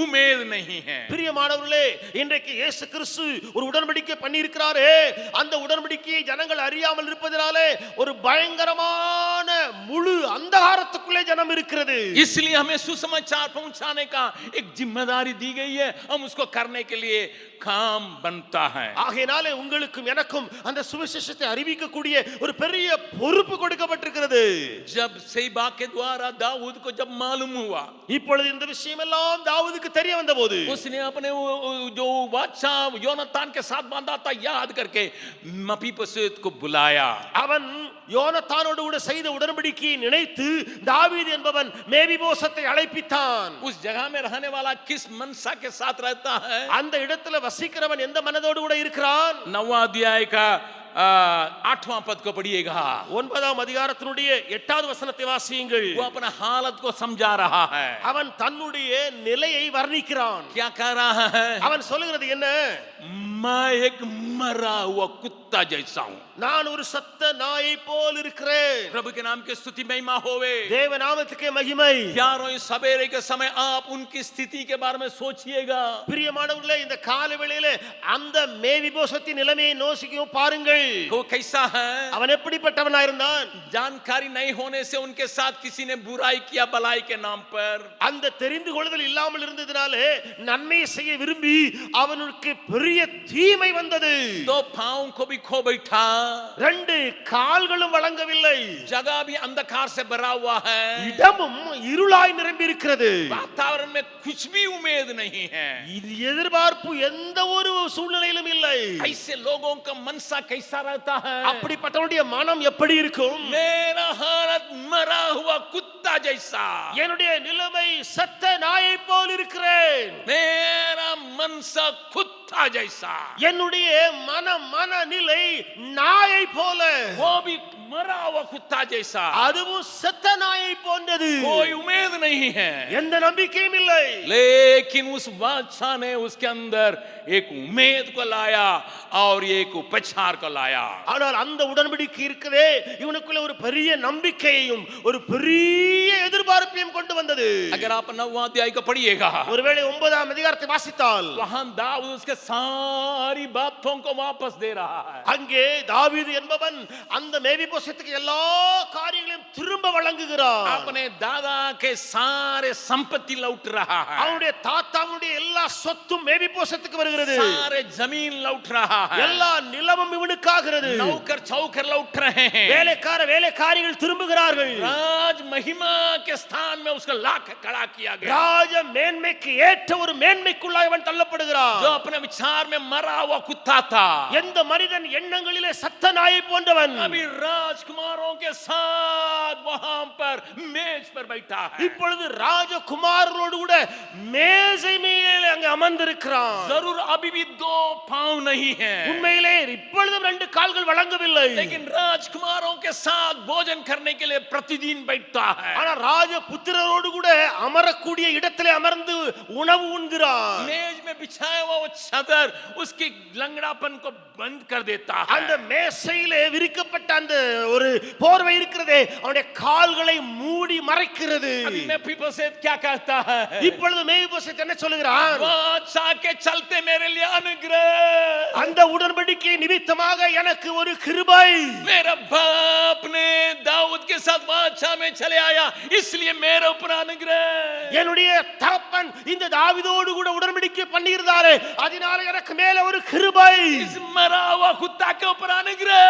उम्मीद नहीं है। பிரியமானவர்களே, இன்றைக்கு இயேசு கிறிஸ்து ஒரு உடன்படிக்கை பண்ணி இருக்கிறாரே, அந்த உடன்படிக்கையை ஜனங்கள் அறியாமல் இருப்பதனாலே ஒரு பயங்கரமான முழு அந்தகாரத்துக்குள்ளே ஜனம் இருக்கிறது। इसलिए हमें सुसमाचार पहुंचाने का एक जिम्मेदारी दी गई है, हम उसको करने के लिए काम बनता है। ஆகையாலே உங்களுக்கும் எனக்கும் அந்த சுவிசேஷத்தை அறிவிக்கக்கூடிய ஒரு பெரிய பொறுப்பு கொடுக்கப்பட்டிருக்கிறது। जब सेबा के द्वारा दाऊद को जब मालूम हुआ, இப்பொழுது இந்த விஷயம் எல்லாம் தாவீதுக்கு தெரிய வந்தபோது उसने अपने जो वाचा योनातान के साथ बांधा था याद करके मपीबोशेत को बुलाया। அவன் யோனத்தானோடு கூட செய்த உடன்படிக்கையை நினைத்து தாவீது என்பவன் மேவிபோசத்தை அழைப்பித்தான்। उस जगह में रहने वाला किस मनसा के साथ रहता है? அந்த இடத்துல வசிக்கிறவன் எந்த மனதோடு கூட இருக்கிறான்? 9वां अध्याय का 8वां पद को पढ़िएगा। 9ஆம் அதிகாரத்தினுடைய 8வது வசனத்தை வாசியுங்கள்। वो अपना हालत को समझा रहा है। அவன் தன்னுடைய நிலையை வர்ணிக்கிறான்। क्या कह रहा है? அவன் சொல்லுகிறது என்ன? मैं एक मरा हुआ कुत्ता जैसा हूं। நான் ஒரு சத்த நாயை போல் இருக்கிறேன்। प्रभु के नाम की स्तुति महिमा होवे। தேவ நாமத்துக்கே மகிமை। यारों इस सवेरे के समय आप उनकी स्थिति के बारे में सोचिएगा। பிரியமானவர்களே, இந்த காலை வேளையிலே அந்த மேவிபோசத்தின் நிலைமையை யோசிக்கவும் பாருங்கள்। वो कैसा है? அவன் எப்படிப்பட்டவனா இருந்தான்? जानकारी नहीं होने से उनके साथ किसी ने बुराई किया भलाई के नाम पर। அந்த தெரிந்து கொள்ளுதல் இல்லாமல் இருந்ததினாலே நன்மை செய்ய விரும்பி அவனுக்கு பெரிய தீமை வந்தது। दो पांव को भी खो बैठा, 2 கால்களும் வழங்கவில்லை। जगह भी अंधकार से भरा हुआ है, இடமும் இருளாய் நிரம்பி இருக்கிறது। वातावरण में कुछ भी उम्मीद नहीं है, இது எதிர்பார்ப்பு எந்த ஒரு சூழ்நிலையிலும் இல்லை। ऐसे लोगों का मनसा कैसा रहता है? அப்படிப்பட்டவனுடைய மனம் எப்படி இருக்கும்? मेरा हालत मरा हुआ कुत्ता जैसा, என்னுடைய நிலைமை சத்த நாயை போல் இருக்கிறேன்। मेरा मनसा कुत्ता जैसा, என்னுடைய மனநிலை நாயை போல, वो भी मरा हुआ कुत्ता जैसा, அதுவும் செத்த நாயை போன்றது। कोई उम्मीद नहीं है, எந்த நம்பிக்கையும் இல்லை। लेकिन उस बादशाह ने उसके अंदर एक उम्मीद को लाया और एक उपचार को लाया। ஆனால் அந்த உடன்படிக்கை இருக்கவே இவனுக்குள்ள ஒரு பெரிய நம்பிக்கையையும் ஒரு பெரிய எதிர்பார்ப்பையும் கொண்டு வந்தது। अगर आप 9वां अध्याय को पढ़िएगा, ஒருவேளை 9ஆம் அதிகாரத்தை வாசித்தால் वहां दाऊद उसके सारी बातों को वापस दे रहा है। அங்கே தாவீது என்பவன் அந்த மேவிபோசத்துக்கு எல்லா காரியங்களையும் திரும்ப வழங்குகிறான்। अपने दादा के सारे संपत्ति लौट रहा है, அவனுடைய தாத்தாவுடைய எல்லா சொத்தும் மேவிபோசத்துக்கு வருகிறது। सारे जमीन लौट रहा है, எல்லா நிலமும் இவனுக்காகிறது। नौकर चौकर लौट रहे हैं, வேலைக்காரிகள் திரும்புகிறார்கள்। राज महिमा के स्थान में उसका लाख खड़ा किया गया। ராஜ மேன்மைக்கு ஏற்ற ஒரு மேன்மைக்குள்ளாக அவன் தள்ளப்படுகிறான்। जो अपने विचार में मरा हुआ कुत्ता था, எந்த மனிதன் எண்ணங்களிலே சத்த நாயை போன்றவன் अभी राजकुमारों के साथ वहां पर मेज पर बैठा है। இப்பொழுது ராஜகுமாரரோடு கூட மேசை மேலே அங்கே அமர்ந்திருக்கிறான்। जरूर अभी भी 2 पांव नहीं है, உண்மையிலே இப்பொழுதும் 2 கால்கள் வழங்கவில்லை। लेकिन राजकुमारों के साथ भोजन करने के लिए प्रतिदिन बैठता है। ஆனா ராஜபுத்திரரோடு கூட அமரக்கூடிய இடத்திலே அமர்ந்து உணவு உண்கிறான்। मेज में बिछाया हुआ वो चादर उसकी लंगड़ापन को बंद कर देता है। அந்த மேசையிலே விரிக்கப்பட்ட அந்த ஒரு போர்வை இருக்கிறதே அவனுடைய கால்களை மூடி மறைக்கிறது। अभी मेफीबोशेत क्या कहता है? இப்பொழுது மேவிபோசேத் என்ன சொல்கிறான்? बादशाह के चलते मेरे लिए अनुग्रह, அந்த உடன்படிக்கை நிமித்தமாக எனக்கு ஒரு கிருபை। मेरा बाप ने दाऊद के साथ बादशाह में चले आया, इसलिए मेरे ऊपर अनुग्रह। என்னுடைய தகப்பன் இந்த தாவீதோடு கூட உடன்படிக்கை பண்ணியிருந்தாரே, அதனால எனக்கு மேல ஒரு கிருபை। इस मरा हुआ कुत्ता के ऊपर अनुग्रह,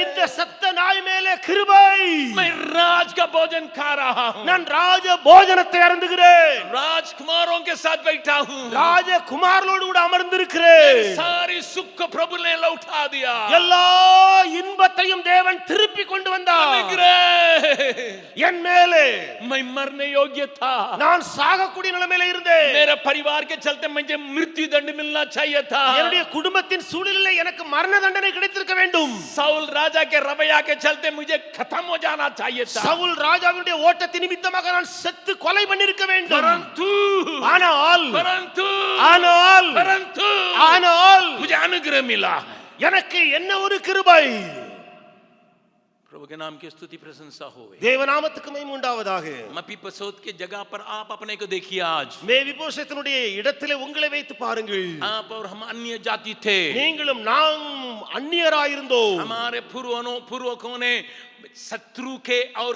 இந்த சத்த நாய் மேலே கிருபை। मैं राज का भोजन खा रहा हूं, நான் ராஜ போஜனத்தை அருந்துகிறேன்। राजकुमारों के साथ बैठा हूं, ராஜகுமாரரோடு கூட அமர்ந்திருக்கிறேன்। सारी सुख को प्रभु ने लौटा दिया, எல்லா இன்பத்தையும் தேவன் திருப்பி கொண்டு வந்தார்। अनुग्रह। என் மேலே मैं मरने योग्य था, நான் சாகக்கூடிய நிலைமையில இருந்தேன்। मेरे परिवार के चलते मुझे मृत्यु दंड मिलना चाहिए था, என்னுடைய குடும்பத்தின் சூழ்நிலையில எனக்கு மரண தண்டனை கிடைத்திருக்க வேண்டும்। साउल राजा के रवैया के चलते मुझे खत्म हो जाना चाहिए था, சவுல் ராஜாவினுடைய ஓட்டத்தின் நிமித்தமாக நான் செத்து கொலை பண்ணிருக்க வேண்டும்। परंतु ஆனால் परंतु ஆனால் परंतु ஆனால் मुझे अनुग्रह मिला। எனக்கு என்ன ஒரு கிருபை. प्रभु के नाम की स्तुति प्रशंसा हो. தேவநாமத்துக்கு மகிமை உண்டாவதாக. मपीबोशेत के जगह पर आप अपने को देखिए आज. மேவிபோசேத்தினுடைய இடத்திலே உங்களை வைத்து பாருங்கள். आप और हम अन्य जाति थे. நீங்களும் நாம் அந்நியராயிருந்தோம். हमारे पूर्वकों ने शत्रु के और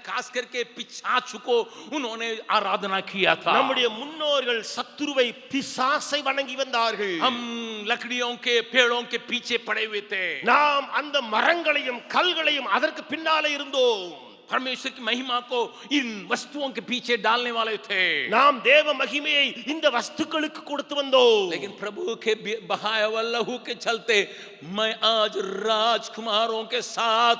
खास करके पिशाच को उन्होंने आराधना किया था. நம்முடைய முன்னோர்கள் சத்துருவை பிசாசை வணங்கி வந்தார்கள். हम लकड़ियों के पेड़ों के पीछे पड़े हुए थे. நாம் அந்த மரங்களையும் கல்களையும் அதற்கு பின்னாலே இருந்தோம். परमेश्वर की महिमा को इन वस्तुओं के पीछे डालने वाले थे. நாம் தேவ மகிமையை இந்த வஸ்துக்களுக்கு கொடுத்து வந்தோம். लेकिन प्रभु के बहाए हुए लहू के चलते मैं आज राजकुमारों के साथ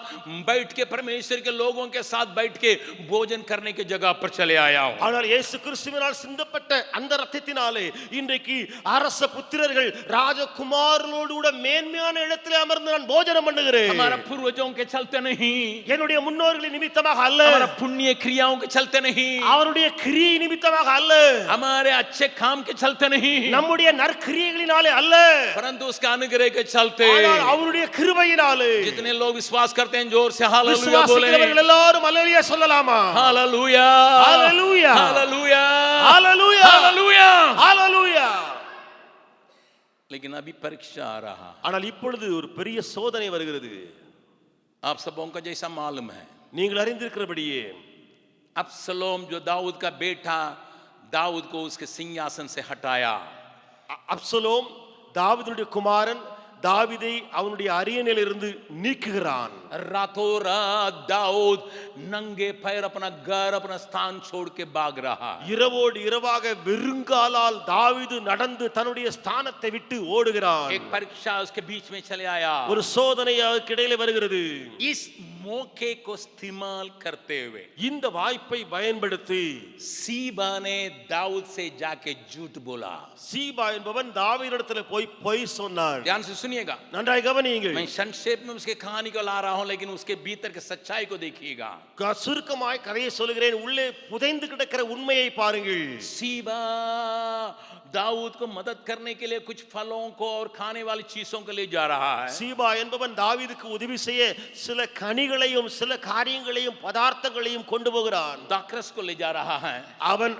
बैठ के परमेश्वर के लोगों के साथ बैठ के भोजन करने की जगह पर चले आया हूं. ஆனால் இயேசு கிறிஸ்துவினால் சிந்தப்பட்ட அந்த இரத்தத்தினாலே இன்றைக்கு அரச புத்திரர்கள் ராஜகுமாரர்களோடு கூட மேன்மையான இடத்திலே அமர்ந்து நான் போஜனம் பண்ணுகிறேன். हमारा पूर्वजों के चलते नहीं, என்னுடைய முன்னோர்களின் நிமித்தமாக அல்ல, हमारा पुण्य क्रियाओं के चलते नहीं, அவருடைய கிரியை நிமித்தமாக அல்ல, हमारे अच्छे काम के चलते नहीं, நம்முடைய நற்கிரியைகளினாலே அல்ல, परंतु उसका अनुग्रह के चलते. ஆனால் அவருடைய கிருபையினாலே. जितने लोग विश्वास करते हैं जोर से हालेलुया बोले. விசுவாசிக்கிறவர்கள் எல்லாரும் அல்லேலூயா சொல்லலாமா? Hallelujah hallelujah hallelujah hallelujah hallelujah hallelujah. लेकिन अभी परीक्षा आ रहा. ஆனால் இப்பொழுது ஒரு பெரிய சோதனை வருகிறது. आप सबों को जैसा मालूम है, நீங்கள் அறிந்திருக்கிறபடியே अब्सलोम जो दाऊद का बेटा, दाऊद को उसके सिंहासन से हटाया. அப்சலோம் தாவீதுடைய குமாரன் தாவீதை அவனுடைய அரியணையிலிருந்து நீக்குகிறான். रातों रात दाऊद नंगे पैर अपना घर अपना स्थान छोड़ के भाग रहा. இரவோடு இரவாக வெறுங்காலால் தாவீது நடந்து தன்னுடைய ஸ்தானத்தை விட்டு ஓடுகிறான். एक परीक्षा उसके बीच में चले आया. ஒரு சோதனை அவருக்கு இடையிலே வருகிறது. इस मौके को इस्तेमाल करते हुए இந்த வாய்ப்பை பயன்படுத்தி सीबा ने दाऊद से जाके झूठ बोला. சீபா என்பவன் தாவீதிடத்தில் போய் பொய் சொன்னான். ध्यान से सुनिएगा, நன்றாய் கவனியுங்கள். मैं संक्षेप में उसके कहानी को ला रहा हूं, लेकिन उसके भीतर के सच्चाई को देखिएगा. சுருக்கமாய் கதையை சொல்கிறேன், உள்ளே புதைந்து கிடக்கிற உண்மையை பாருங்கள். सीबा दाऊद को मदद करने के लिए कुछ फलों को और खाने वाली चीजों को ले जा रहा है. சீபா என்பவன் தாவீதுக்கு உதவி செய்ய சில கனிகளையும் சில காரியங்களையும் பதார்த்தங்களையும் கொண்டு போகிறான். दाखरस को ले जा रहा है. அவன்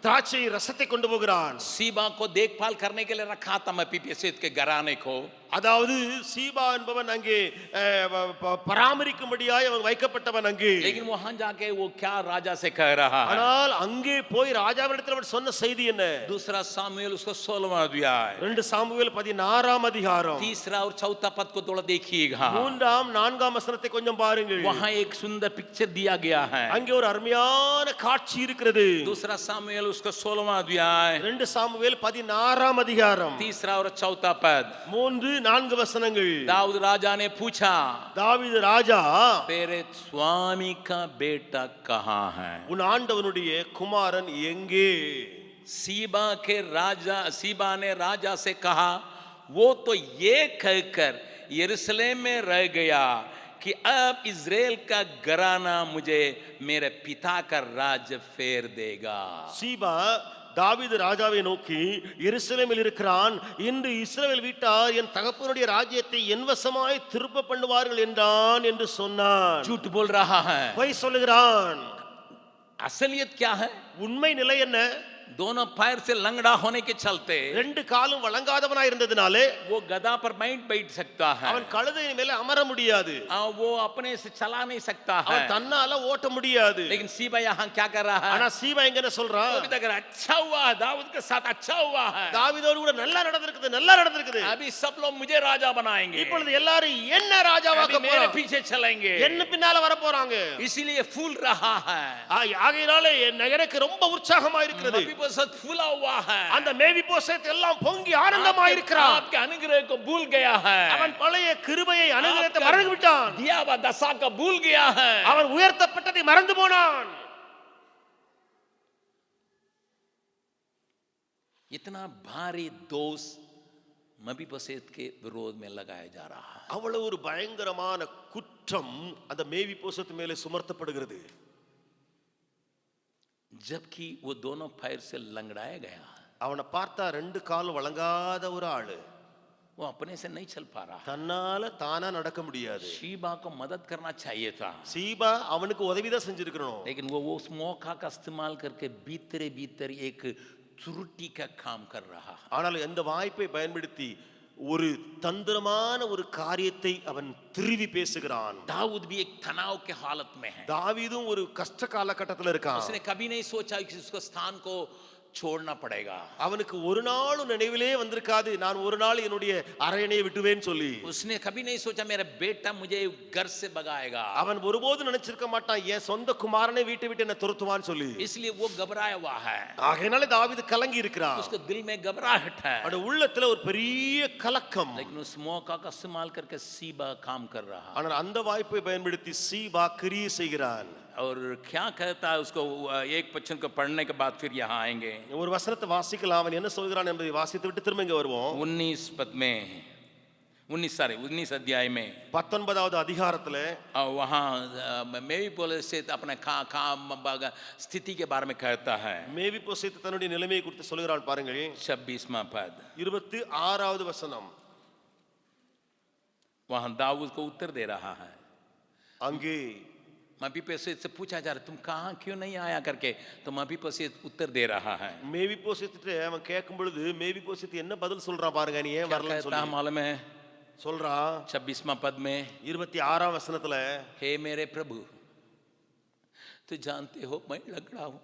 திராட்சை ரசத்தை கொண்டு போகிறான். सीबा को देखभाल करने के लिए रखा था मपीबोशेत के घराने को. அதாவது சீபா என்பவன் அங்கே பராமரிக்கும்படியாய் அவன் வைக்கப்பட்டவன் அங்கே. लेकिन वहां जाके वो क्या राजा से कह रहा है? ஆனால் அங்கே போய் ராஜாவிடத்தில் அவன் சொன்ன செய்தி என்ன? दूसरा सामुएल उसको 16वां अध्याय 2 சாமுவேல் 16ஆம் அதிகாரம் तीसरा और चौथा पद को थोड़ा देखिएगा. 3ஆம் 4ஆம் வசனத்தை கொஞ்சம் பாருங்கள். वहां एक सुंदर पिक्चर दिया गया है. அங்கே ஒரு அருமையான காட்சி இருக்கிறது. दूसरा सामुएल उसका 16वां अध्याय 2 சாமுவேல் 16ஆம் அதிகாரம் तीसरा और चौथा पद 3-4 வசனங்கள். दाऊद राजा ने पूछा, தாவீது ராஜா, तेरे स्वामी का बेटा कहाँ है? உன் ஆண்டவனுடைய குமாரன் எங்கே? सीबा ने राजा से कहा, वो तो ये कहकर यरूशलेम में रह गया कि अब इज़राइल का घराना मुझे मेरे पिता का राज्य फेर देगा. சீபா தாவீது ராஜாவை நோக்கி, எருசலேமில் இருக்கிறான், இன்று இஸ்ரவேல் வீட்டார் என் தகப்பனுடைய ராஜ்யத்தை என் வசமாய் திருப்ப பண்ணுவார்கள் என்றான் என்று சொன்னான். झूठ बोल रहा है. பொய் சொல்லுகிறான். असलियत क्या है? உண்மை நிலை என்ன? दोनों पैर से लंगड़ा होने के चलते ரெண்டு காலும் வழங்காதவனாய் இருந்ததினாலே वो गधा पर बैठ सकता है. அவன் கழுதையின் மேலே அமர முடியாது. वो अपने से चला नहीं सकता है. அவன் தன்னால ஓட்ட முடியாது. लेकिन सीबा यहाँ क्या कर रहा है? ஆனா சீபா எங்க என்ன சொல்றான்? वो भी तो अच्छा हुआ, दाऊद के साथ अच्छा हुआ है. தாவீதோடு கூட நல்லா நடந்திருக்குது, நல்லா நடந்திருக்குது. अभी सब लोग मुझे राजा बनाएंगे. இப்பொழுது எல்லாரும் என்ன ராஜாவாக்க अभी मेरे போறாங்க? पीछे चलेंगे. என்ன பின்னால வர போறாங்க. इसीलिए फूल रहा है. ஆகையினாலே எனக்கு ரொம்ப உற்சாகமா இருக்கிறது. मपीबोशेत फूला हुआ है. அந்த மேவிபோசேத் எல்லாம் பொங்கி ஆனந்தமாய் இருக்கிறான். आपके अनुग्रह को भूल गया है. அவன் பழைய கிருபையை அனுகிரகத்தை மறந்து விட்டான். दिया हुआ दशा का भूल गया है. அவன் உயர்த்தப்பட்டதை மறந்து போனான். इतना भारी दोष मपीबोशेत के विरोध में लगाया जा रहा है. அவ்வளவு ஒரு பயங்கரமான குற்றம் அந்த மேவிபோசேத் மேலே சுமர்த்தப்படுகிறது. जबकि वो दोनों पैर से लंगड़ाया गया. அவனை பார்த்தா ரெண்டு கால் வழங்காத ஒரு ஆளு. वो अपने से नहीं चल पा रहा। தன்னால தானா நடக்க முடியாது. शीबा को मदद करना चाहिए था, சீபா அவனுக்கு உதவிதான் செஞ்சிருக்கணும். लेकिन वो उस मौका का इस्तेमाल करके भीतर भीतर एक त्रुटि का काम कर रहा है। ஆனால் அந்த வாய்ப்பை பயன்படுத்தி ஒரு தந்திரமான ஒரு காரியத்தை அவன் திருவி பேசுகிறான். दाऊद भी एक तनाव के हालत में है। தாவீதும் ஒரு கஷ்ட காலகட்டத்தில் இருக்கான். उसने कभी नहीं सोचा कि उसको स्थान को छोड़ना पड़ेगा। அவனுக்கு ஒரு நாளும் நினைவிலே வந்திருக்காது நான் ஒரு நாள் என்னுடைய அரையணையை விட்டுவேன்னு சொல்லி. उसने कभी नहीं सोचा मेरा बेटा मुझे घर से भगाएगा। அவன் ஒருபோதும் நினைச்சிருக்க மாட்டான் என் சொந்த குமாரனை வீட்டை விட்டு என்ன துரத்துவான்னு சொல்லி. इसलिए वो घबराया हुआ है, ஆகையால தாவீது கலங்கி இருக்கிறான். उसके दिल में घबराहट है, அவனுடைய உள்ளத்துல ஒரு பெரிய கலக்கம். लेकिन उस मौका का इस्तेमाल करके सीबा काम कर रहा है। ஆனால் அந்த வாய்ப்பை பயன்படுத்தி சீபா கிரியை செய்கிறான். और क्या कहता है उसको, एक वचन को पढ़ने के बाद फिर यहाँ आएंगे। ஒரு வசனத்தை வாசிக்கலாம். அவன் என்ன சொல்கிறான் என்பதை வாசித்து விட்டு திரும்ப இங்க வருவோம். 19 पद में 19 अध्याय में 19வது அதிகாரத்துல वहाँ मैं भी बोले से अपने काम स्थिति के बारे में कहता है। மேவி போசேத் தன்னுடைய நிலைமையை குறித்து சொல்கிறான் பாருங்கள். 26वां पद 26வது வசனம். वहाँ दाऊद को उत्तर दे रहा है। அங்கே मपीपोसेत से पूछा जा रहा तुम कहाँ क्यों नहीं आया करके, तो मपीपोसेत उत्तर दे रहा है। மேவி போசேத்திட்ட அவன் கேட்கும் பொழுது மேவி போசேத் என்ன பதில் சொல்றான் பாருங்க. நீ ஏன் வரலன்னு कहता சொல்லி मालूम है சொல்றான். 26वां पद में 26ஆம் வசனத்துல हे मेरे प्रभु तो जानते हो मैं लंगड़ा हूं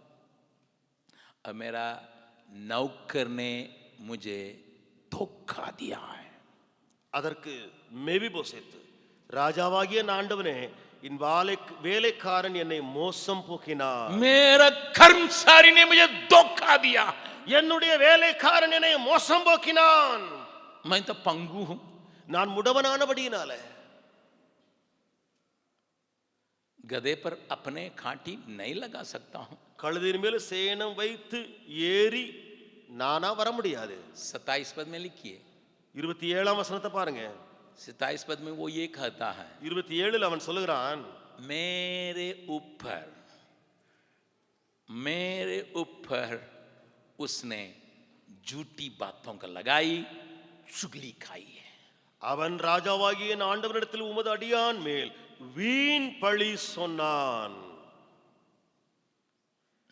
और मेरा नौकर ने मुझे धोखा दिया है। அதற்கு மேவி போசேத் ராஜாவாகிய ஆண்டவனே என் வேலைக்காரன் என்னை மோசம் போக்கினான். मेरा कर्मचारी ने मुझे धोखा दिया, என்னுடைய வேலைக்காரன் என்னை மோசம் போக்கினான். मैं तो पंगु हूं, நான் முடவனானபடியினால गधे पर अपने काठी नहीं लगा सकता हूं। கழுதின் மேல சேணம் வைத்து ஏறி நானா வர முடியாது. 27 पद में लिखिए, 27ஆம் வசனத்தை பாருங்க. 27 पद में वो ये कहता है 27ல் அவன் சொல்லுகிறான் मेरे ऊपर उसने झूठी बातों का लगाई, चुगली खाई है। அவன் ராஜாவாகிய ஆண்டவனிடத்தில் உமது அடியான் மேல் வீண் பழி சொன்னான்.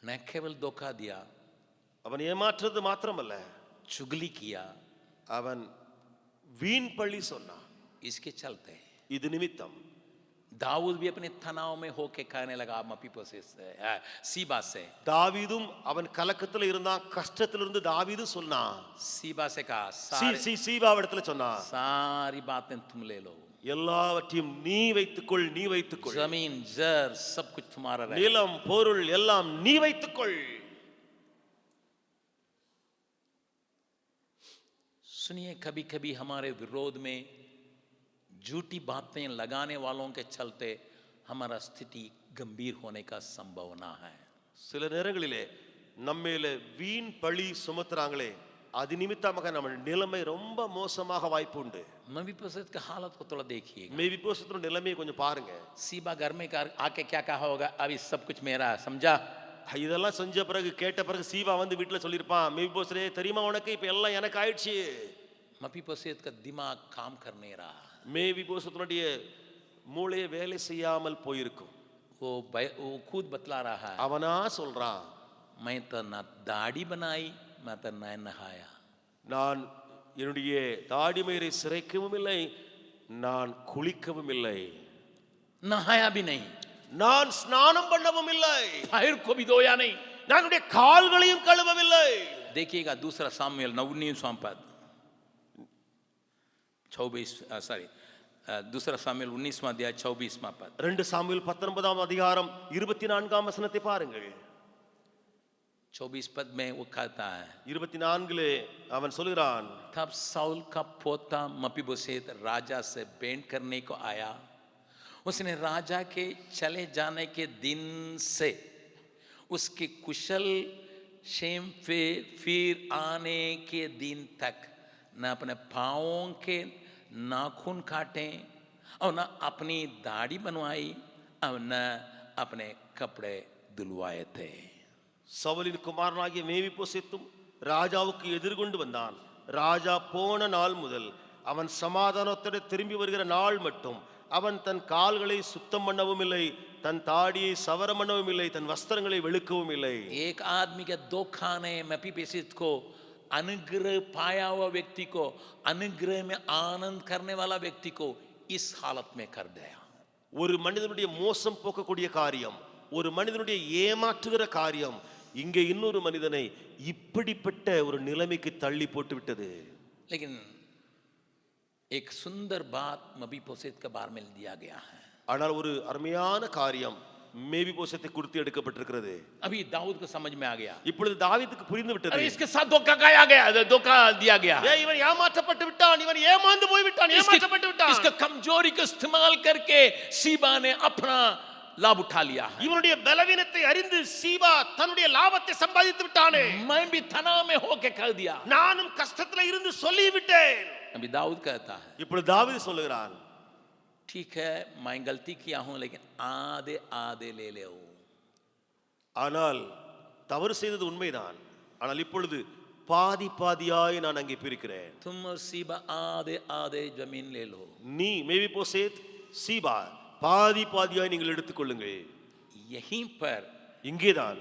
न केवल धोखा दिया, அவன் ஏமாற்றது மாத்திரமல்ல चुगली किया, அவன் வீண் பழி சொன்னான். इसके चलते இது நிமித்தம் दाऊद भी अपने तनाव में होके कहने लगा मपीपोसेत से, सीबा से। தாவீதும் அவன் கலக்கத்துல இருந்தான். கஷ்டத்துல இருந்து தாவீது சொன்னான். सीबा से कहा சீபாவிடத்துல சொன்னான் सारी बातें तुम ले लो, எல்லாவற்றையும் நீ வைத்துக்கொள், நீ வைத்துக்கொள். जमीन जर सब कुछ तुम्हारा रहे। நிலம் பொருள் எல்லாம் நீ வைத்துக்கொள். सुनिए, कभी कभी हमारे विरोध में झूठी बातें लगाने वालों के चलते हमारा स्थिति गंभीर होने का संभावना है। சில நேரங்களிலே நம்மேல வீண் பழி சுமத்துறாங்களே, அது நிமித்தமாக நம்ம நிலைமை ரொம்ப மோசமாக வாய்ப்பு உண்டு. मपीपोसेत की हालत को थोड़ा देखिए। மேவி போசத்தின் நிலைமையை கொஞ்சம் பாருங்க. सीबा घर में आके क्या कहा होगा, अभी सब कुछ मेरा है, समझा? இதெல்லாம் செஞ்ச பிறகு கேட்ட பிறகு சீபா வந்து வீட்டுல சொல்லியிருப்பான், மேவி போசரே தெரியுமா உனக்கு இப்ப எல்லாம் எனக்கு ஆயிடுச்சு. मपीपोसेत का दिमाग काम कर नहीं रहा, மேவி போசத்தினுடைய மூளையை வேலை செய்யாமல் போயிருக்கும். वो खुद बतला रहा है, அவனா சொல்றான், मैं तो ना दाढ़ी बनाई, मैं तो ना नहाया, நான் என்னுடைய தாடி மயிரை சிரைக்கவும் இல்லை, நான் குளிக்கவும் இல்லை, नहाया भी नहीं, நான் ஸ்நானம் பண்ணவும் இல்லை, पैर को भी धोया नहीं, நான் என்னுடைய கால்களையும் கழுவவில்லை. देखिएगा दूसरा सामुएल 19वां पद 19वां अध्याय 24वां पद। 2 சாமுவேல் 19ஆம் அதிகாரம் 24ஆம் வசனத்தை பாருங்கள். 24 पद में वो कहता है, 24லே அவன் சொல்கிறான், तब साउल का पोता मपीबोसेत राजा से भेंट करने को आया, उसने राजा के चले जाने के दिन से उसके कुशल क्षेम फिर आने के दिन तक न अपने पाँवों के नाखून काटे और न अपनी दाढ़ी बनवाई और न अपने कपड़े धुलवाए थे। சவுலின் குமாரனாகிய மேவிபோசேத்தும் ராஜாவுக்கு எதிர்கொண்டு வந்தான். ராஜா போன நாள் முதல் அவன் சமாதானத்தோடு திரும்பி வருகிற நாள் மட்டும் அவன் தன் கால்களை சுத்தம் பண்ணவும் இல்லை, தன் தாடியை சவரம் பண்ணவும் இல்லை, தன் வஸ்திரங்களை வெளுக்கவும் இல்லை. एक आदमी के दो खाने मेफीबोशेत को अनुग्रह पाया हुआ व्यक्ति को, अनुग्रह में आनंद करने वाला व्यक्ति को इस हालत में कर दिया. ஒரு மனிதனுடைய மோசம் போக்கக்கூடிய காரியம், ஒரு மனிதனுடைய ஏமாற்றுகிற காரியம் இங்கே இன்னொரு மனிதனை இப்படிப்பட்ட ஒரு நிலைமைக்கு தள்ளி போட்டு விட்டது. लेकिन एक सुंदर बात मेफीबोशेत के बारे में दिया गया है. ஆனால் ஒரு அருமையான காரியம் மேவிபோசத்தை குறித்து எடுக்கப்பட்டிருக்கிறது. अभी दाऊद को समझ में आ गया. இப்பொழுது தாவீதுக்கு புரிந்து விட்டது. अरे इसके साथ धोखा खाया गया, धोखा दिया गया. இவன் ஏமாற்றப்பட்டு விட்டான், இவன் ஏமாந்து போய் விட்டான், ஏமாற்றப்பட்டு விட்டான். इसका कमजोरी को इस्तेमाल करके सीबा ने अपना लाभ उठा लिया. இவனுடைய பலவீனத்தை அறிந்து சீபா தன்னுடைய லாபத்தை சம்பாதித்து விட்டானே. मैं भी तनाव में होके कह दिया. நானும் கஷ்டத்துல இருந்து சொல்லி விட்டேன். अभी दाऊद कहता है, இப்பொழுது தாவீது சொல்லுகிறான், ठीक है मैं गलती किया हूं लेकिन आधे आधे ले ले. ஆனால் தவறு செய்தது உண்மைதான், ஆனால் இப்பொழுது பாதி பாதியாய் நான் அங்கே பிரிக்கிறேன். तुम और सीबा आधे आधे जमीन ले लो. நீ மேவிபோசேத் சீபா பாதி பாதியாய் நீங்கள் எடுத்துக்கொள்ளுங்கள். यहीं पर இங்கேதான்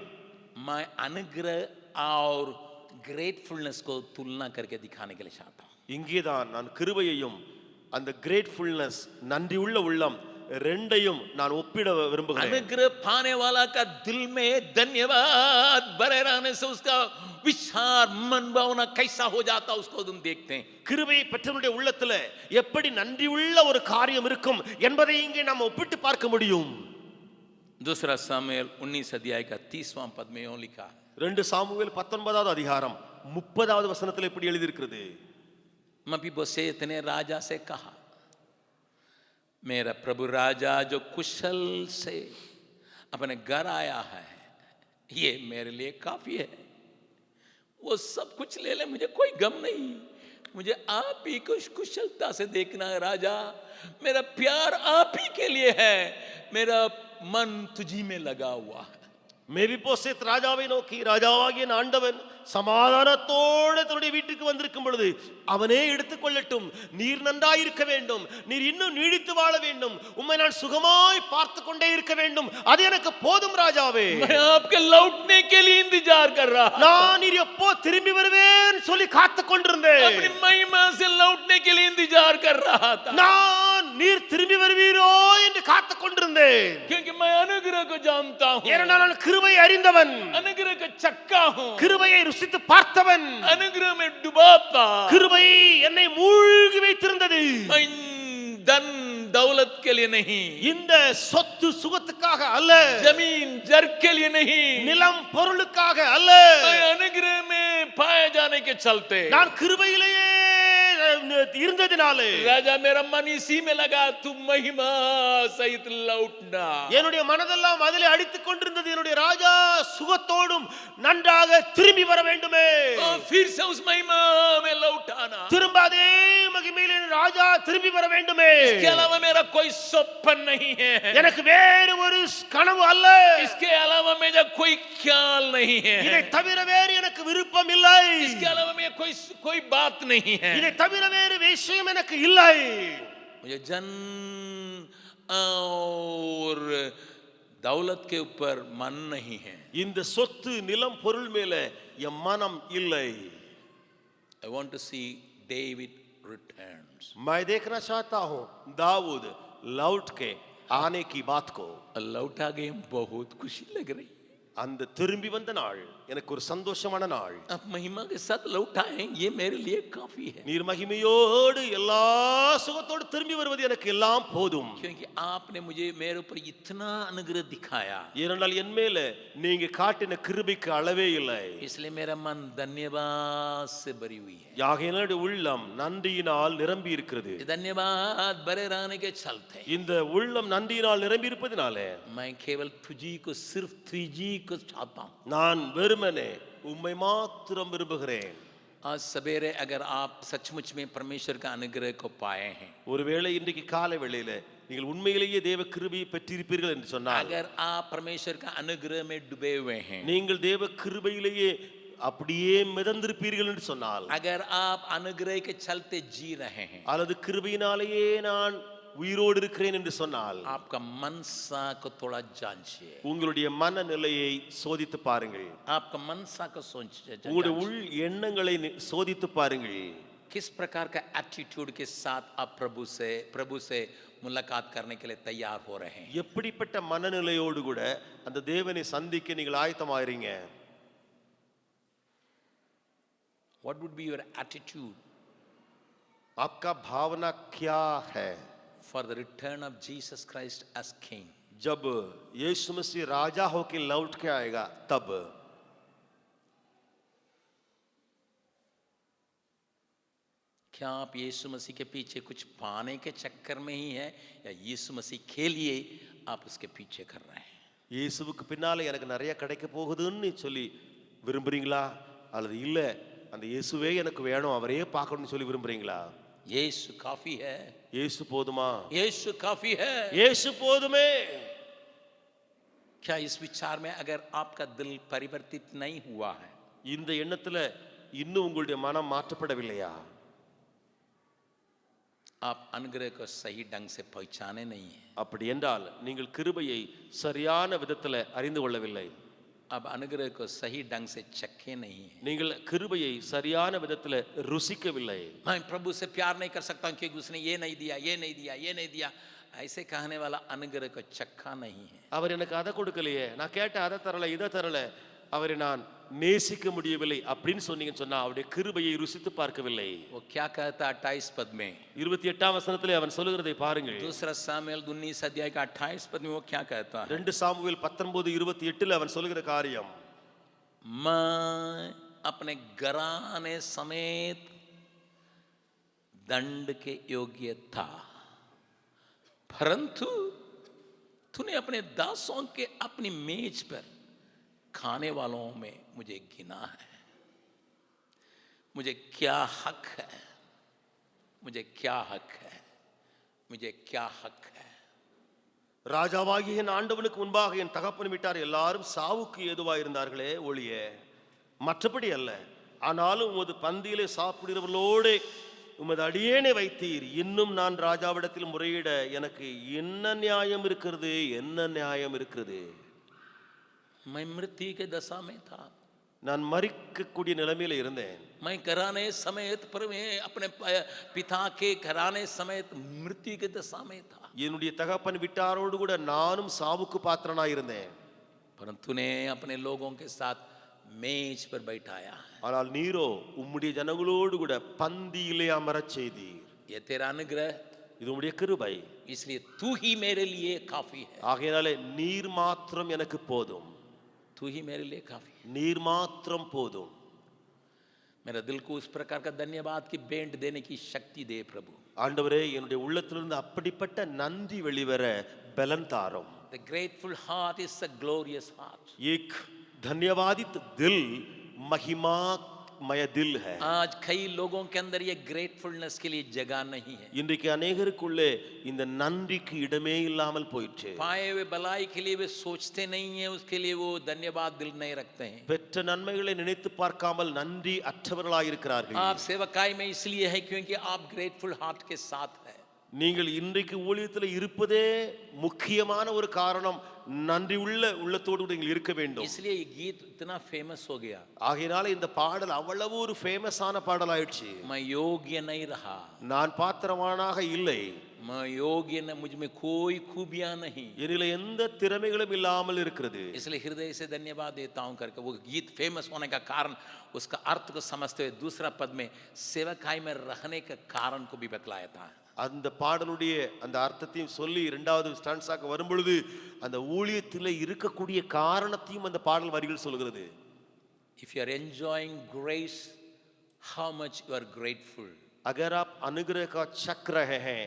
मैं अनुग्रह और ग्रेटफुलनेस को तुलना करके दिखाने के लिए चाहता हूं. இங்கேதான் நான் கிருபையையும் அந்த கிரேட்ஃபுல்னஸ் நன்றி உள்ள உள்ளம் ரெண்டையும் நான் ஒப்பிட விரும்புகிறேன். अनुग्रह पाने वाला का दिल में धन्यवाद भरे रहने से उसका विचार मन भावना कैसा हो जाता उसको तुम देखते हैं. கிருபையை பெற்றவனுடைய உள்ளத்துல எப்படி நன்றி உள்ள ஒரு காரியம் இருக்கும் என்பதை இங்கே நாம் ஒப்பிட்டு பார்க்க முடியும். दूसरा सामुएल 19 अध्याय का 30वां पद में यूं लिखा. 2 சாமுவேல் 19வது அதிகாரம் 30வது வசனத்தில் இப்படி எழுதி இருக்கிறது. मेफीबोशेत ने राजा से कहा, मेरा प्रभु राजा जो कुशल से अपने घर आया है ये मेरे लिए काफी है. वो सब कुछ ले ले, मुझे कोई गम नहीं. मुझे आप ही को कुशलता से देखना है राजा. मेरा प्यार आप ही के लिए है. मेरा मन तुझी में लगा हुआ है. மேவிபோசேத் ராஜாவை நோக்கி, ராஜாவாகிய ஆண்டவன் சமாதானத்தோடு தன்னுடைய வீட்டுக்கு வந்திருக்கும் பொழுது அவனே எடுத்துக்கொள்ளட்டும். நீர் நன்றாயிருக்க வேண்டும், நீர் இன்னும் நீடித்து வாழ வேண்டும், உம்மை நான் சுகமாய் பார்த்து கொண்டே இருக்க வேண்டும், அது எனக்கு போதும் ராஜாவே. मैं आपके लौटने के लिए इंतजार कर रहा. நான் நீர் எப்போ திரும்பி வருவேன் சொல்லி காத்து கொண்டிருந்தேன். अपनी महिमा से लौटने के लिए इंतजार कर रहा था. நான் நீர் திரும்பி வருவீரோ என்று காத்து கொண்டிருந்தேன். क्योंकि मैं अनुग्रह को जानता हूं, ஏனென்றால் நான் கிருபையை அறிந்தவன், अनुग्रह का चक्का हूं, கிருபையை ருசித்து பார்த்தவன், अनुग्रह में डुबाता. கிருபை என்னை மூழ்கி வைத்திருந்தது. मैं धन दौलत के लिए नहीं, இந்த சொத்து சுகத்துக்காக அல்ல, जमीन जर के लिए नहीं, நிலம் பொருளுக்காக அல்ல, मैं अनुग्रह में पाए जाने के चलते நான் கிருபையிலேயே இருந்ததினாலே राजा मेरा मन इसी में लगा. तुम महिमा सहित लौटना. என்னுடைய மனதெல்லாம் அதிலே அடித்துக் கொண்டிருந்தது. என்னுடைய ராஜா சுகத்தோடும் நன்றாக திரும்பி வர வேண்டுமே, और फिर से उस महिमा में लौटाना. திரும்ப அதே மகிமையிலே ராஜா திரும்பி வர வேண்டுமே. इसके अलावा मेरा कोई स्वप्न नहीं है, எனக்கு வேறு ஒரு கனவு அல்ல, इसके अलावा मेरा कोई ख्याल नहीं है, இதை தவிர வேறு எனக்கு விருப்பம் இல்லை, इसके अलावा मेरा कोई बात नहीं है. இதை தவிர வேறு விஷயம் எனக்கு இல்லை. मुझे जन और दौलत के ऊपर मन नहीं है. இந்த சொத்து நிலம் பொருள் மேல என் மனம் இல்லை. I want to see David returns. मैं देखना चाहता हूं दाऊद लौट के आने की बात को. लौटा गए बहुत खुशी लग रही. அந்த திரும்பி வந்த நாள் எனக்கு ஒரு சந்தோஷமான நாள். अब महिमा के साथ लौटाएं ये मेरे लिए काफी है. நீர் மகிமையோடு எல்லா சுகத்தோடு திரும்பி வருவது எனக்கு எல்லாம் போதும். क्योंकि आपने मुझे मेरे ऊपर इतना अनुग्रह दिखाया. ஏனென்றால் என் மேல நீங்க காட்டின கிருபைக்கு அளவே இல்லை. इसलिए मेरा मन धन्यवाद से भरी हुई है. யாகையினால உள்ளம் நன்றியினால் நிரம்பி இருக்கிறது. धन्यवाद भरे रहने के चलते இந்த உள்ளம் நன்றியினால் நிரம்பி இருப்பதினாலே मैं केवल तुझी को सिर्फ तुझी को चाहता हूं. நான் வெறுமனே உம்மை மாத்திரம் விரும்புகிறேன். आज सवेरे अगर आप सचमुच में परमेश्वर का अनुग्रह को पाए हैं, ஒருவேளை இன்றைக்கு காலை வேளையில நீங்கள் உண்மையிலேயே தேவ கிருபையை பெற்றிருப்பீர்கள் என்று சொன்னால், अगर आप परमेश्वर का अनुग्रह में डूबे हुए हैं, நீங்கள் தேவ கிருபையிலேயே அப்படியே மிதந்திருப்பீர்கள் என்று சொன்னால், अगर आप अनुग्रह के चलते जी रहे हैं, அல்லது கிருபையினாலேயே நான் உயிரோடு இருக்கிறேன் என்று சொன்னால், आपका मनसा को थोड़ा जांचिए, உங்களுடைய மனநிலையை சோதித்து பாருங்கள். आपका मनसा को सोचिए, உங்களுடைய உள் எண்ணங்களை சோதித்து பாருங்கள். किस प्रकार का एटीट्यूड के साथ आप प्रभु से मुलाकात करने के लिए तैयार हो रहे हैं. எப்படிப்பட்ட மனநிலையோடு கூட அந்த தேவனை சந்திக்க நீங்கள் ஆயத்தமாகிறீங்க. What would be your attitude आपका भावना क्या है for the return of Jesus Christ as King? जब यीशु मसीह राजा होके लौट के आएगा तब. क्या आप यीशु मसीह के पीछे कुछ पाने के चक्कर में ही है, या यीशु मसीह के लिए आप उसके पीछे कर रहे हैं? இயேசுவுக்கு பின்னால எனக்கு நிறைய கிடைக்க போகுதுன்னு சொல்லி விரும்புறீங்களா, அல்லது இல்ல அந்த இயேசுவே எனக்கு வேணும் அவரே பார்க்கணும்னு சொல்லி விரும்புறீங்களா? यीशु काफी है, இயேசு போதுமா? यीशु काफी है. இயேசு போதுமே. क्या इस विचार में अगर आपका दिल परिवर्तित नहीं हुआ है, இந்த எண்ணத்துல இன்னும் உங்களுடைய மனம் மாற்றப்படவில்லையா? आप अनुग्रह को सही ढंग से पहचाने नहीं है. அப்படி என்றால் நீங்கள் கிருபையை சரியான விதத்துல அறிந்து கொள்ளவில்லை. अब अनुग्रह को सही ढंग से चखे नहीं है. நீங்கள் கிருபையை சரியான விதத்துல ருசிக்கவில்லை. मैं प्रभु से प्यार नहीं कर सकता क्योंकि उसने ये नहीं दिया, ये नहीं दिया, ये नहीं दिया, ऐसे कहने वाला अनुग्रह को चखा नहीं है. அவர் எனக்கு அதை கொடுக்கலையே, நான் கேட்ட அதை தரல, இதை தரல, அவரை நான் நேசிக்க முடியவில்லை அப்படின்னு சொன்னீங்கன்னு சொன்னா அவருடைய கிருபையை ருசித்து பார்க்கவில்லை. वो क्या कहता 28 पद में, 28ஆம் வசனத்திலே அவன் சொல்லுகிறதை பாருங்கள். दूसरा सामुएल 19 अध्याय का 28 पद में वो क्या कहता है? 2 சாமுவேல் 19:28 அவன் சொல்லுகிற காரியம், मैं अपने घराने समेत दंड के योग्य था, परंतु तूने अपने दासों के अपनी मेज पर खाने वालों में मुझे गिना है. मुझे क्या हक है, मुझे क्या हक है, मुझे क्या हक है. ராஜாவாகிய என் ஆண்டவனுக்கு முன்பாக என் தகப்பன் வீட்டார் எல்லாரும் சாவுக்கு ஏதுவாக இருந்தார்களே ஒழிய மற்றபடி அல்ல. ஆனாலும் உமது பந்தியிலே சாப்பிடுகிறவர்களோடு உமது அடியேனை வைத்தீர். இன்னும் நான் ராஜாவிடத்தில் முறையிட எனக்கு என்ன நியாயம் இருக்கிறது, என்ன நியாயம் இருக்கிறது? मैं मृत्यु के दशा में था, நான் மரிக்கக்கூடிய நிலைமையில இருந்தேன். मैं घराने समेत पर मैं अपने पिता के घराने समेत मृत्यु के दशा में था. என்னுடைய தகப்பன் வீட்டாரோடு கூட நானும் சாவுக்கு பாத்திரனாய் இருந்தேன். परंतु ने अपने लोगों के साथ मेज पर बैठाया है. ஆனால் நீரோ உம்முடைய ஜனங்களோடு கூட பந்தியிலே அமரச் செய்தீர். ये तेरा अनुग्रह, இது உம்முடைய கிருபை. इसलिए तू ही मेरे लिए काफी है. ஆகையாலே நீர் மாத்திரம் எனக்கு போதும், तू ही मेरे लिए काफी है. நீர் மாத்திரம் போதும். मेरा दिल को उस प्रकार का धन्यवाद की भेंट देने की शक्ति दे प्रभु. ஆண்டவரே என்னுடைய உள்ளத்திலிருந்து அப்படிப்பட்ட நன்றி வெளிவர பலன் தாரும். The grateful heart is a glorious heart. एक धन्यवादित दिल महिमामय दिल है. आज कई लोगों के अंदर ये ग्रेटफुलनेस के लिए जगह नहीं है. இன்றைக்கு अनेகருக்குள்ளே இந்த நன்றிக்கு இடமே இல்லாமல் போயிடுச்சு. पाए हुए भलाई के लिए वे सोचते नहीं है, उसके लिए वो धन्यवाद दिल नहीं रखते हैं. பெற்ற நன்மைகளை நினைத்து பார்க்காமல் நன்றி அற்றவர்களாய் இருக்கிறார்கள். आप सेवकाई में इसलिए है क्योंकि आप ग्रेटफुल हार्ट के साथ है. நீங்கள் இன்றைக்கு ஊழியத்தில் இருப்பதே முக்கியமான ஒரு காரணம், நன்றி உள்ள உள்ளத்தோடு நீங்கள் இருக்க வேண்டும். इसलिए ये गीत इतना फेमस हो गया. ஆகையினால இந்த பாடல் அவ்வளவு ஒரு ஃபேமஸான பாடல் ஆயிடுச்சு. मैं योग्य नहीं रहा, நான் பாத்திரவானாக இல்லை, मैं योग्य न, मुझ में कोई खूबियां नहीं, என்னில எந்த திறமைகளும் இல்லாமல் இருக்கிறது. इसलिए हृदय से धन्यवाद देता हूं करके वो गीत फेमस होने का कारण उसका अर्थ को समझते हुए दूसरा पद में सेवकाई में रहने का कारण को भी बतलाया था. அந்த பாடலுடைய அந்த அர்த்தத்தையும் சொல்லி இரண்டாவது ஸ்டான்ஸாக வரும்பொழுது அந்த ஊழியத்தில் இருக்கக்கூடிய காரணத்தையும் அந்த பாடல் வரிகள் சொல்கிறது. If you are enjoying grace, how much you are grateful. अगर आप अनुग्रह का चख रहे हैं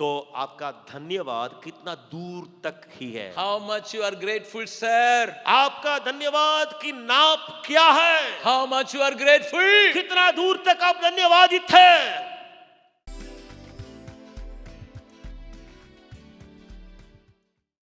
तो आपका धन्यवाद कितना दूर तक ही है. How much you are grateful, sir. आपका धन्यवाद की नाप क्या है? How much you are grateful. कितना दूर तक आप धन्यवादित है?